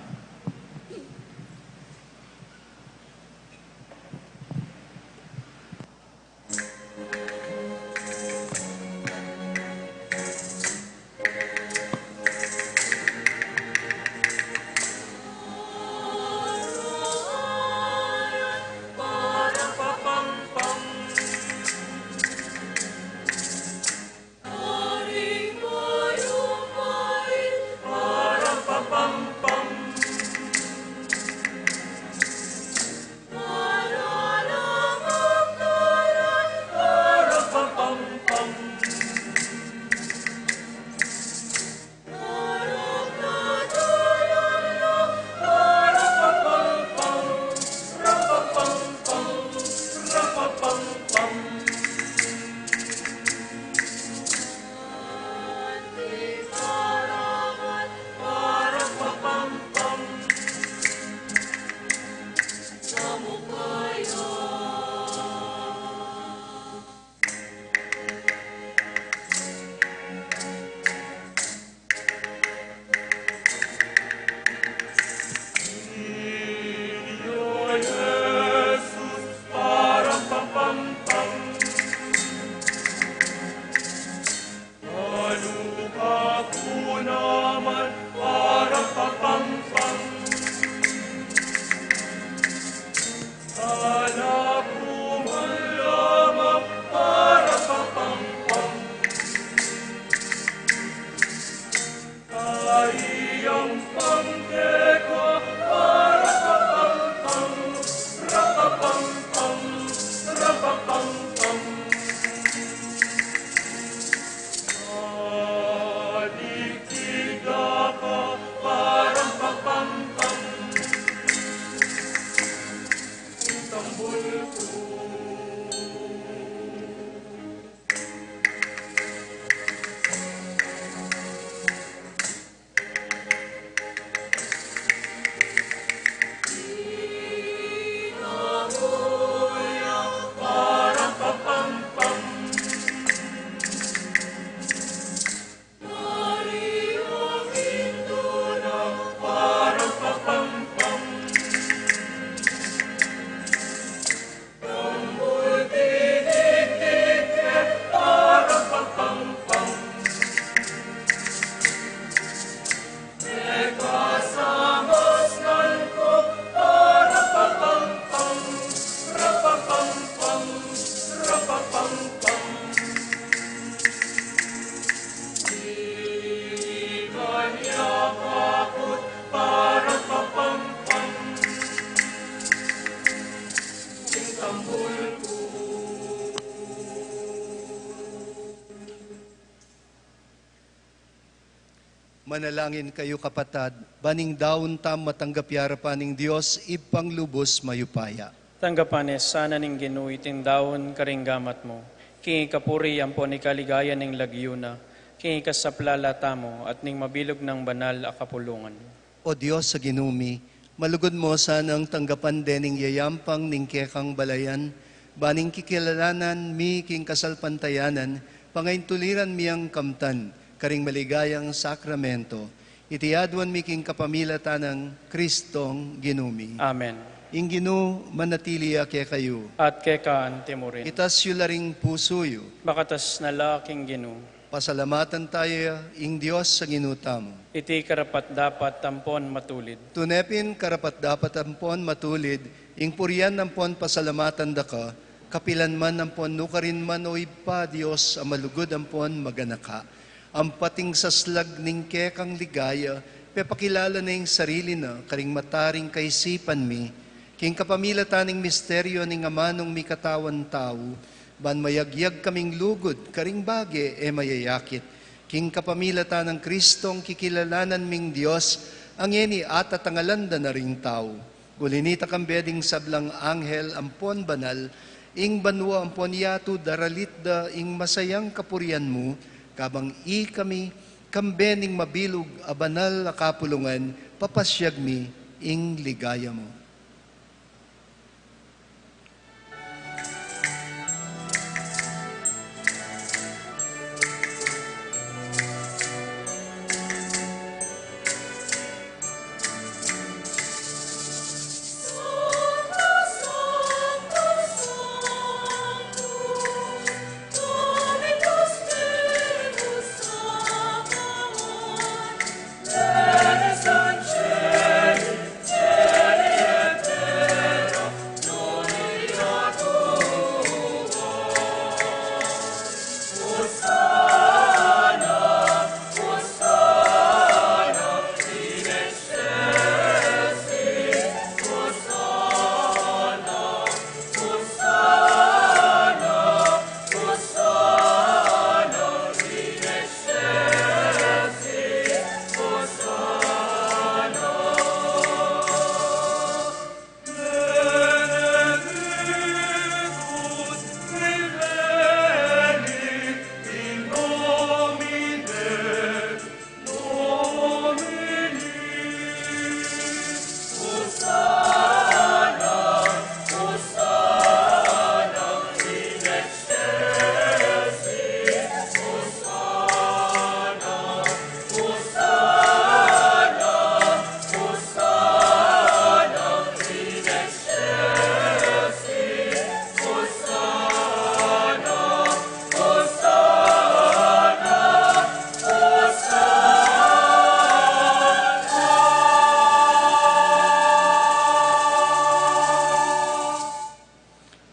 Manalangin kayo kapatad, baning daon tam matanggap yarapaning Diyos, ipanglubos mayupaya. Tanggapanes sana ning Ginoo iting daon karinggamat mo. Kingi kapuri ampo ni kaligaya ning lagyuna. Kingi kasaplala tamo at ning mabilog ng banal a kapulungan. O Diyos sa ginumi, malugod mo sanang tanggapan dening yayampang ning kekang balayan, baning kikilalanan mi king kasalpantayanan, pangaintuliran miyang kamtan, karing maligayang sakramento, itiadwan mi king kapamilatan ng Kristong ginumi. Amen. Ing Ginoo manatili ake kayo. At keka ante mo rin. Itas yu laring pusuyo. Makatas na laking Ginoo. Pasalamatan tayo ing Diyos sa ginutamo. Iti karapat dapat tampon matulid. Tunepin karapat dapat ampon matulid, ing purian nampon pasalamatan daka, kapilan man ampon nukarin man o ipa Diyos, amalugod ampon maganaka. Ampating saslag ning kekang ligaya, pepakilala na yung sarili na, karing mataring kaisipan mi, king kapamilataning misteryo ning amanong mi katawan tao, ban mayagyag kaming lugod, karing bage e mayayakit. King kapamilata ng Kristong kikilalanan ming Diyos, ang yeni at atangalanda na ring tao. Gulinita kang beding sablang anghel, ampon banal, ing banwa ampon yato daralit da ing masayang kapurian mo, kabang kami kambening mabilog a banal a kapulungan, papasyag mi ing ligaya mo.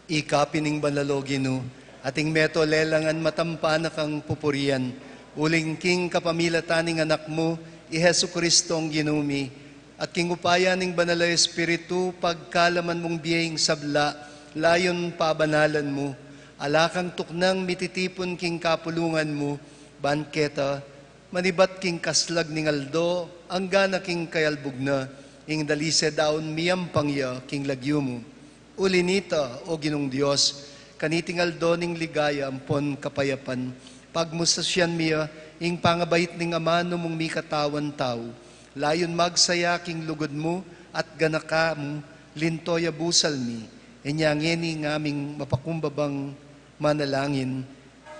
Ikapining banalogino, ating meto lelangan matampanak ang pupurian, uling king kapamilataning anak mo, i Hesu Kristong ginumi, at king upaya ning banal na Espiritu, pagkalaman mong biyaying sabla, layon pabanalan mo, alakang tuknang mititipon king kapulungan mo, banketa, manibat king kaslag ning aldo, ang gana king kayalbog na, ing dalise daon miyam pangya king lagyo mo. Ulinita, o Ginong Diyos, kanitingal doning ligaya ampon kapayapan, pagmusasyan miya, ing pangabait ning amano mong mi katawan tao, layon magsaya king lugod mo, at ganaka mo, lintoya busal mi, inyangeni ngaming mapakumbabang manalangin,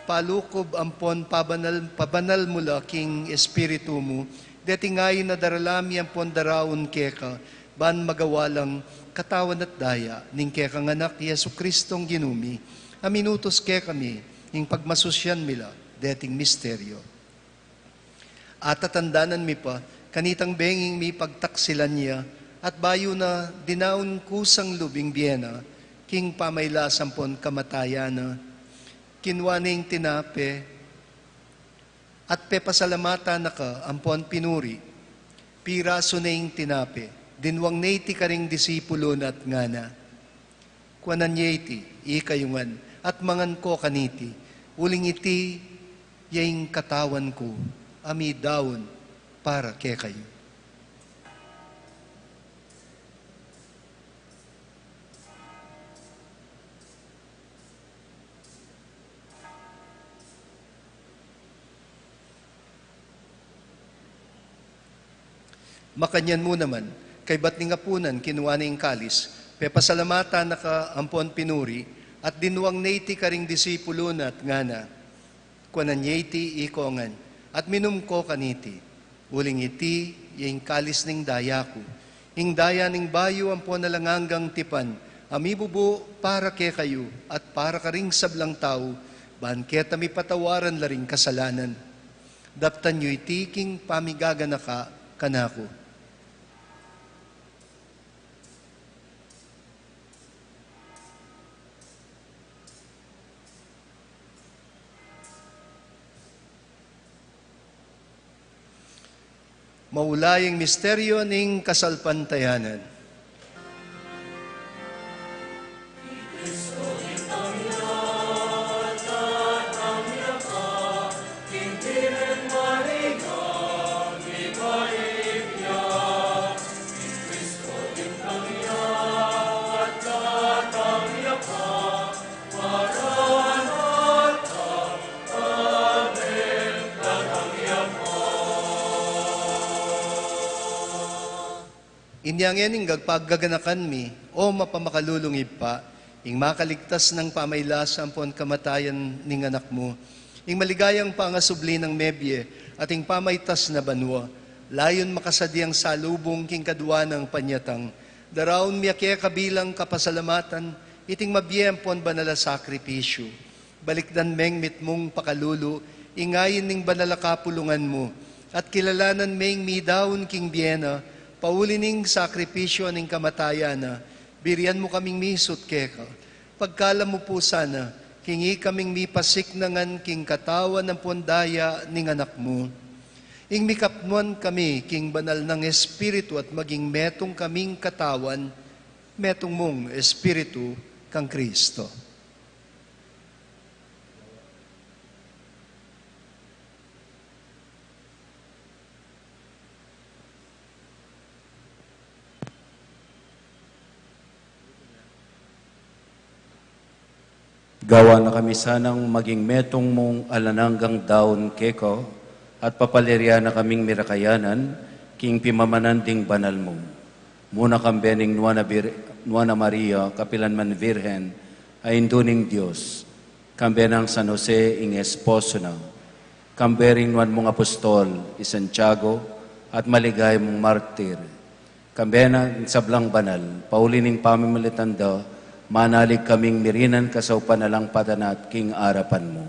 palukob ampon pabanal mula king espiritu mo, deti ngayon na daralami ampon darawon keka, ban magawalang katawan at daya, ning kekang anak Yesu Kristong ginumi, aminutos ke kami, ing pagmasusyan mila, deting misteryo. At tatandanan mi pa, kanitang benging mi pagtaksilan niya, at bayo na dinaon kusang lubing biyena, king pamaylasampon kamatayana, kinwaning tinape, at pepasalamata na ka, ampon pinuri, piraso na ing tinape, dinwang naiti karing disipulo at ngana. Kuanan yeti, ikayungan, at mangan ko kaniti, uling iti, yaing katawan ko, ami daon, para ke kayo. Makanyan mo naman, kay ba't ni ngapunan kinuha na yung kalis, pepasalamata na ka ampon pinuri, at dinuwang naiti karing disipulo na at ngana, kuanan yeti ikongan, at minum ko kaniti, uling iti, yung kalis ning daya ko, ing daya ning bayo ampon nalanganggang tipan, amibubo para ke kayo, at para karing sablang tao, banketa mi patawaran laring kasalanan. Daptan nyo iti king pamigagana ka kanako. Maulayang misteryo ning kasalpantayanan. Inyang gagpagaganakan mi, o mapamakalulungib pa, ing makaligtas ng pamaylasan pon kamatayan ning anak mo, ing maligayang pangasubli ng mebye, at ing pamaytas na banwa, layon makasadyang salubong king kadwa ng panyatang, daraon miyake kabilang kapasalamatan, iting mabiyempon banala sakripisyo, balikdan meng mitmong pakalulu, ingayin ning banala kapulungan mo, at kilalanan meng midaon king biyena, paulining sakripisyo ning kamatayan na, birian mo kaming misut keka. Pagkala mo po sana, kingi kaming mipasik nangan king katawan ng pondaya ning anak mo. Ing mikapnuan kami king banal ng Espiritu at maging metong kaming katawan, metong mong Espiritu kang Kristo. Gawa na kami sanang maging metong mong alananggang daon keko at papalirya na kaming mirakayanan king pimamanan ding banal mo. Muna kambening Nuana Maria, kapilanman Virhen, ay induning Diyos. Kambenang San Jose ing esposo na. Kambering nuan mong apostol, Santiago, at maligay mong martir. Kambenang sablang banal, paulining pamimilitanda, manalig kaming mirinan kasaupan alang padanat king arapan mo.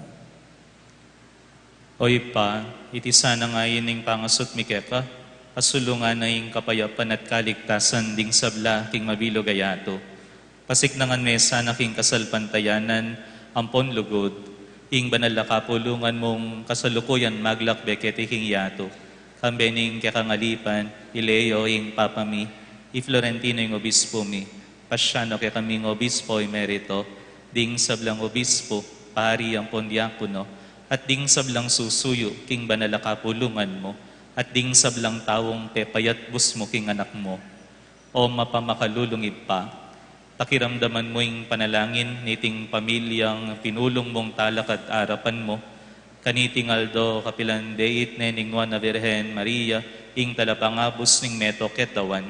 Oy pa, iti sana nga ining pangasot mi keka, asulungan na ing kapayapan at kaligtasan ding sabla king mabilog ayato. Pasiknangan mesa na king kasalpantayanan, ampon lugod, ing banal na kapulungan mong kasalukuyan maglakbek king yato. Kambening kekangalipan, Ileo ing papami, i Florentino ing obispo mi. Pasyano kay kaming obispo emerito, ding sablang obispo, pari ang pondiakono, at ding sablang susuyo king banal na kapulungan mo, at ding sablang tawong pepayat bus mo king anak mo. O mapamakalulungib pa, pakiramdaman mo ing panalangin niting pamilyang pinulong mong talak at arapan mo, kaniting aldo kapilan deit nening Nuana Virgen Maria, ing talapangabos ning meto ketawan,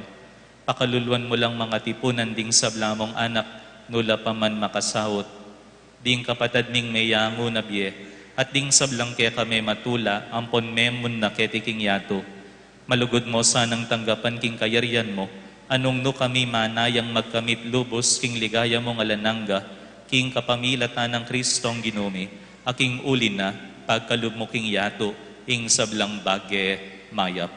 pakaluluan mo lang mga tipunan ding sablamong anak, nula pa man makasahot. Ding kapatad ning mayango na biye, at ding sablang kaya kami matula, ampon memun na ketiking yato. Malugod mo sanang tanggapan king kayarian mo, anong no kami manayang magkamit lubos king ligaya mong alananga, king kapamilatan ng Kristong ginumi, aking ulin na pagkalub mo king yato, ing sablang bagye mayap.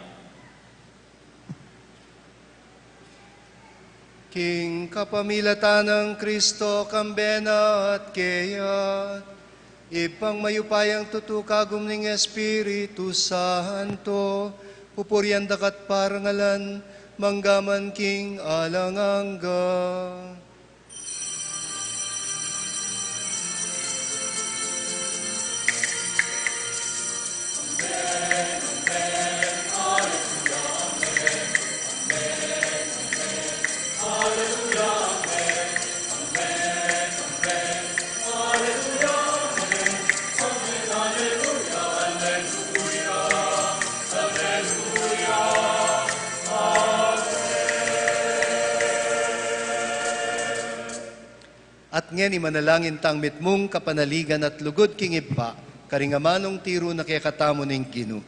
King kapamilatan ng Kristo, kambena at kayat, ipang mayupayang tutukagum ning Espiritu Santo, pupuryan dakat parangalan, manggaman king alangangga. At ngayon imanalangin tang mitmong kapanaligan at lugod king ipa, karingamanong tiro na kaya katamo ning Gino.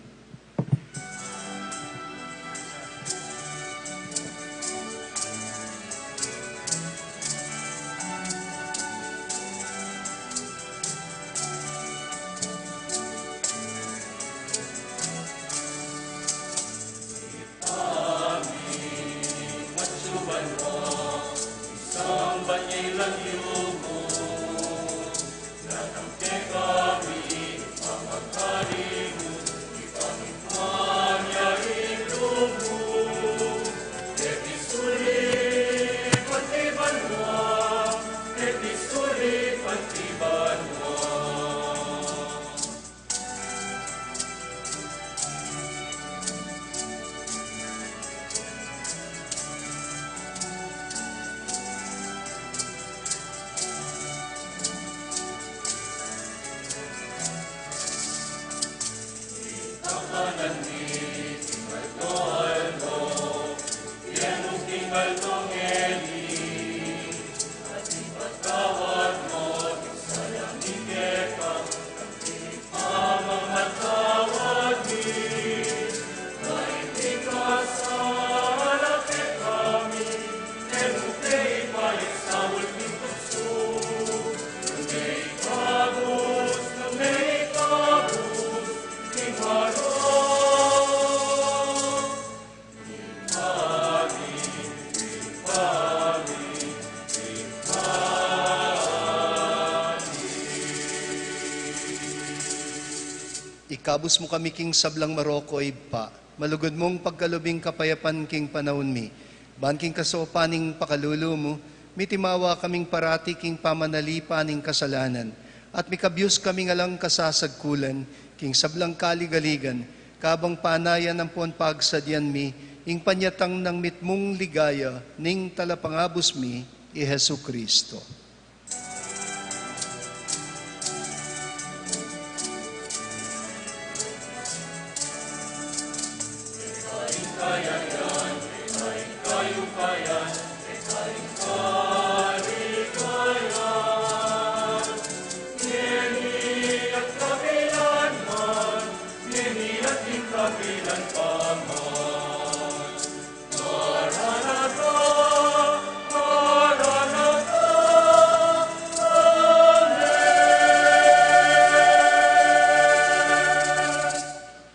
kabus mo kami king sablang Maroko pa, malugod mong pagkalubing kapayapan king panahon mi, ban king kasopaning pakalulu mo, mitimawa kaming parati king pamanalipaning kasalanan, at mikabyus kaming alang kasasagkulan, king sablang kaligaligan, kabang panayan ng puan pagsadyan mi, ing panyatang ng mitmong ligaya, ning talapangabos mi, i Hesu Kristo.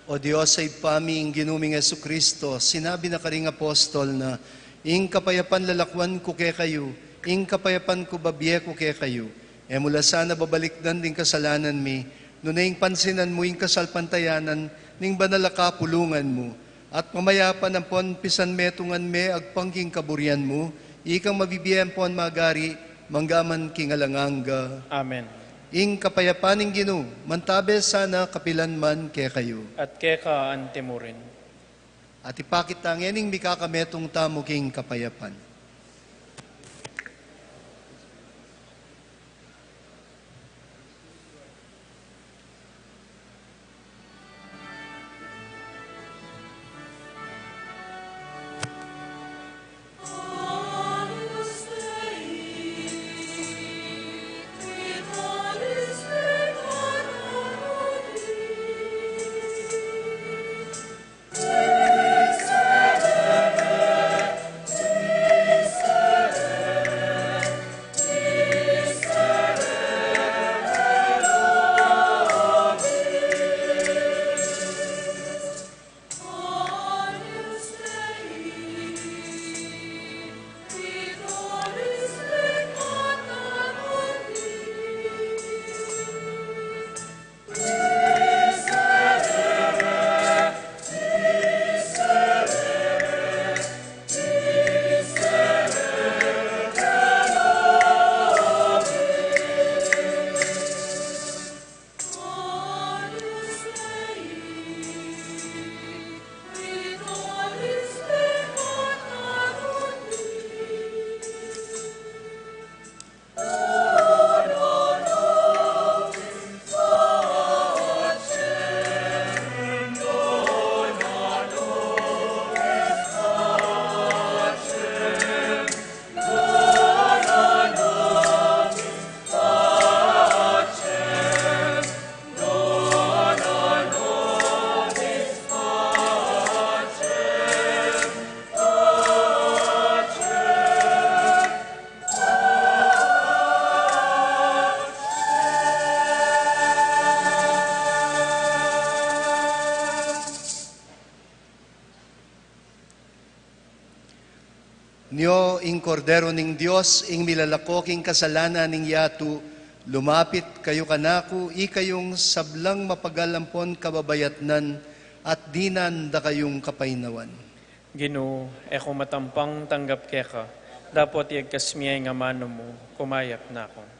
O Diyos ay paming ginuming Yesu Kristo, sinabi na karing apostol na, ing kapayapan lalakwan ko kay kayo, ing kapayapan ko babye ko kay kayo. E mula sana babalikdan din kasalanan mi, nunaing pansinan mo ing kasalpantayanan, ning banalaka pulungan mo, at mamayapan ang pon pisan metungan me agpangking kaburian mo, ikang mabibiyan pon magari, manggaman king alanganga. Amen. Ing kapayapaning Ginoo, mantabe sana kapilan man kay kayo. At keka antimurin. At ipakita ang ening mikakametong tamo king kapayapan. Nyo, ing kordero ning Dios, ing milalakoking kasalanan ning yatu, lumapit kayo kanako, ikayong sablang mapagalampon kababayatnan, at dinan da kayong kapainawan. Ginoo, eko matampang tanggap keka, dapat iagkasmiyay nga mano mo, kumayap na ako.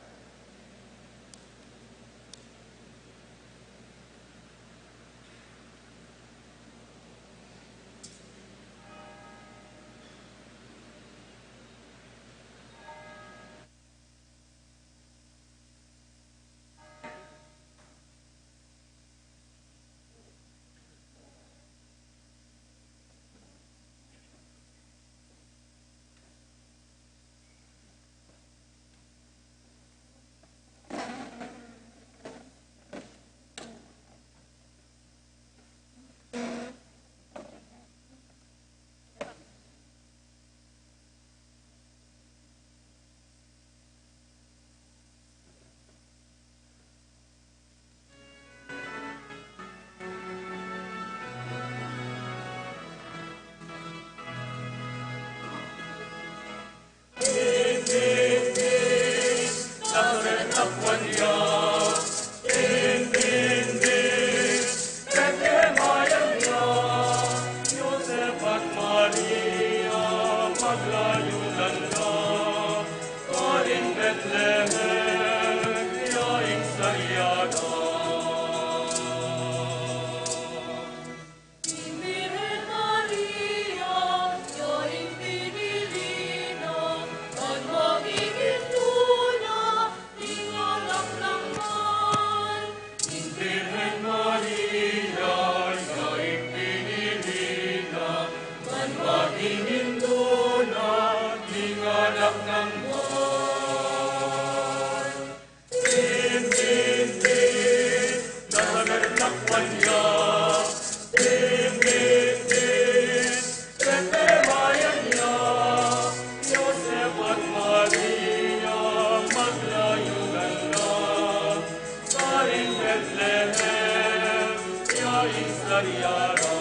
sariara.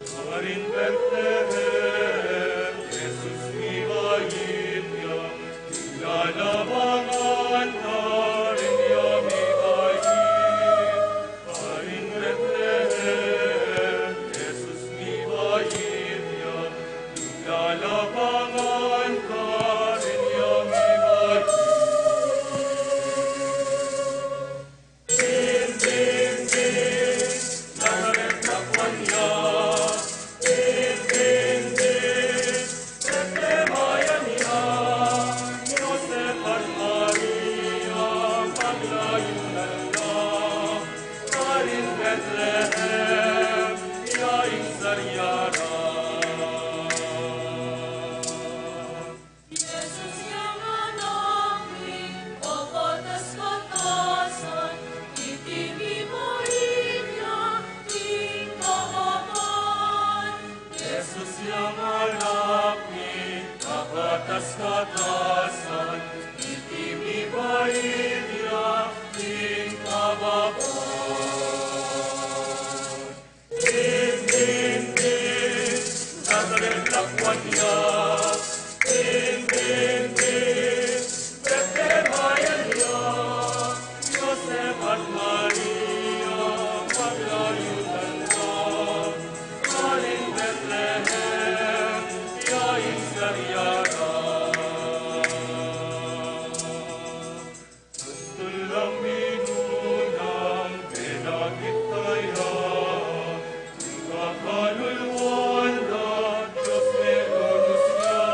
Karin Bethlehem, Jesus mibayit niya, lalabangan ka rin niya mibayit. Karin Bethlehem, Jesus mibayit niya, lalabangan ka rin niya mibayit. Din, din, din, Nazaret na kanya. Din, din, din, Bethlehem niya. Joseph at Maria, maglayunan na. Karin Bethlehem, yaing sariara. Jesus yang anak ni papatas batasan, itinimuin niya tingkaban. Jesus yang anak ni kabatas katasan, itinibayin niya ting kababan. Din, din, din, Nazaret lakwan niya. Din, din, din, Bethlehem niya. Joseph at Maria, maglayunan na. Karin Bethlehem, yaing sariara. Tulang minunang pinagit kaya, kakaluluan na Diyos meronus niya.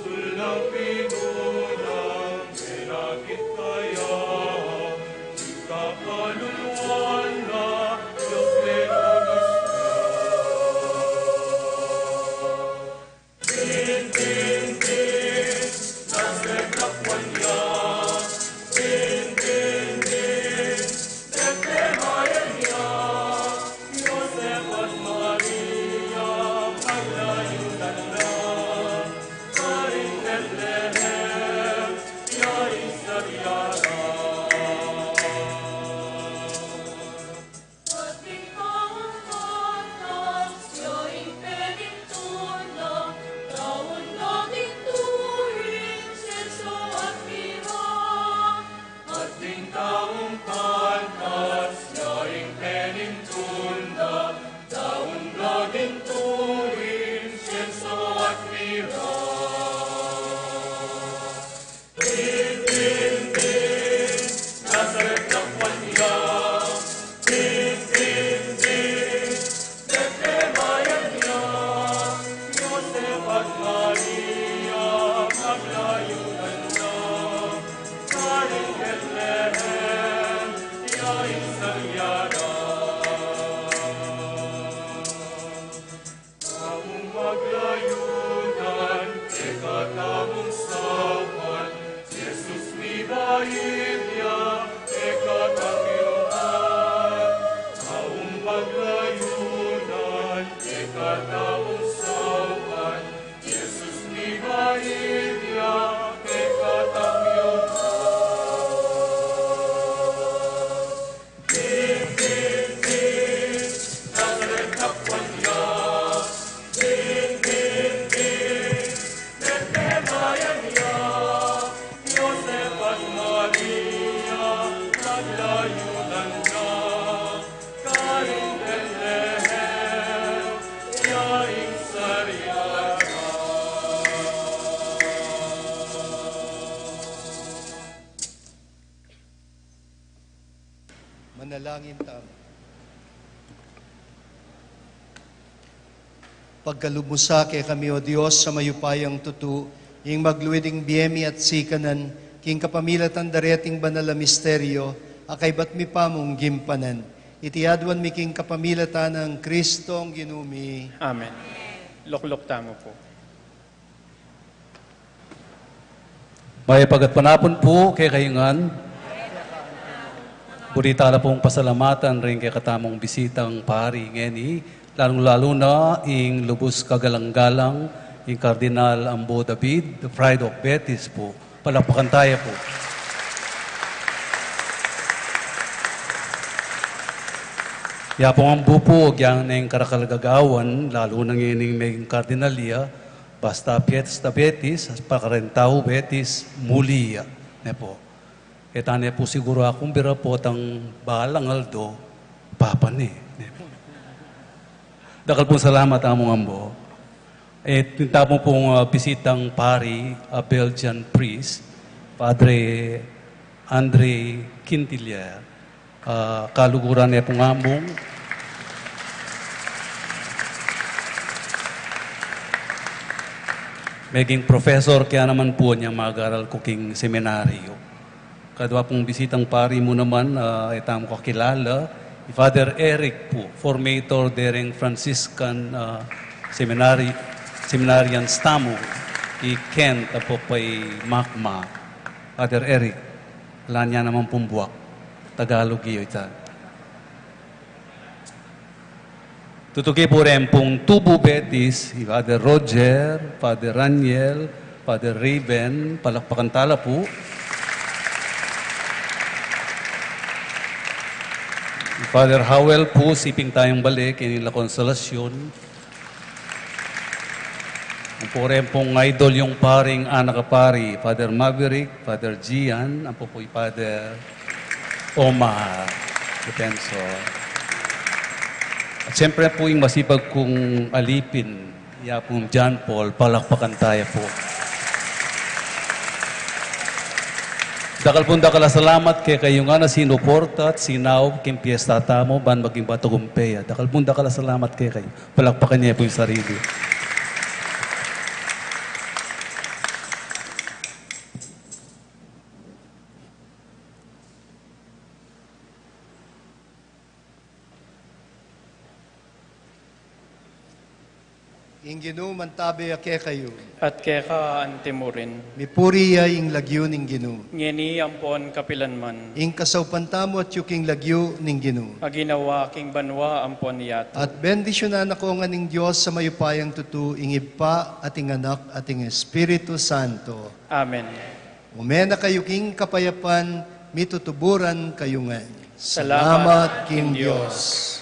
Tulang minunang pinagit kaya, kakaluluan na Diyos meronus niya. Din, din, din, Nazaret lakwan niya. Din, din, din, Bethlehem niya. Joseph at Maria, maglayunan na. Karin Bethlehem, yaing sariara. Ating taong patas, yaing penintuna, taon nating tuwing senso at mira. Ating taong pantas, yaing penintunda, taon laging tuwing siyenso at mira. Din, din, din, Nazaret lakwan niya. Din, din, din, Bethlehem niya. Joseph at Maria, maglayunan na. Karin Bethlehem, yaing sariara. Tamong maglayunan, ikatamong sawan, Jesus mibayit niya, ikatapiruan. Tamong maglayunan, ikatamong sawan, Jesus mibayit niya, ikatapiruan. Din, din, din, Nazaret lakwan niya. Din, din, din, Bethlehem niya. Joseph at Maria, maglayunan na. Karin Bethlehem, yaing sariara. Manalangin tayo. Pagkalumusa kay kami, O Diyos, sa mayupayang tutu, ing magluwiding biyemi at sikanan, king kapamilatan dareting banal na misteryo, akay ba't mi pamong gimpanan. Itiadwan mi king kapamilatan ng Kristong ginumi. Amen. Lukluk tamo po. May pagatpanapon po kay kaingan. Burita na pong pasalamatan rin kay katamong bisitang pari ngeni, lalong-lalo na ing lubos kagalang-galang, ing Kardinal Ambo David, the Pride of Betis po. Palakpakan tayo po. Yapong ang bupog, yang neng karakalagagawan, lalo nang ining may kardinalya, basta piesta betis, pakarentao betis, mulia. Ne po. Etane po siguro akong bira po tang balang aldo, papa ni. Ne po. Dakal po salamat among ambo. Tinta mo pong bisitang pari, a Belgian priest, Padre Andre Quintilier, kaluguran niya pong among. Maging professor, kaya naman po niya mag-aral ko king seminaryo. Kadwa pong bisitang pari mo naman, itamo kakilala, Father Eric po, formator dereng Franciscan Seminarian Stamo, i Kent, po pa'y Makma. Father Eric, wala niya naman pong buwak. Tagalog iyo ita. Tutuki po rin pong Tubo Betis, Father Roger, Father Raniel, Father Raven, palakpakan tala po. Father Howell po, siping tayong balik, inila konsolasyon. Ang po rin pong idol yung paring anak kapari, Father Maverick, Father Gian, ang po po'y Father Omar, Defensor. At siyempre po yung masipag kong alipin, yapong John Paul, palakpakan tayo po. Dakal pong dakala salamat kay kayo nga na sinuporta at sinaw king piyesta tamo, ban maging batugumpeya. Dakal pong dakala salamat kay kayo. Palakpakan niya po yung sarili. Ing Ginoo mantabi ake kayo. At kaya ka antimurin. Mipuriya ing lagyo ning Ginoo. Ngeni ampon kapilanman. Ing kasawpantamo at yuking lagyo ning Ginoo. Aginawa king banwa ampon yat. At bendisyonan ako nga ning Diyos sa mayupayang tutu, ing Ipa at ing Anak at ing Espiritu Santo. Amen. Umena kayo king kapayapan, mitutuburan kayo nga. Salamat King king Diyos.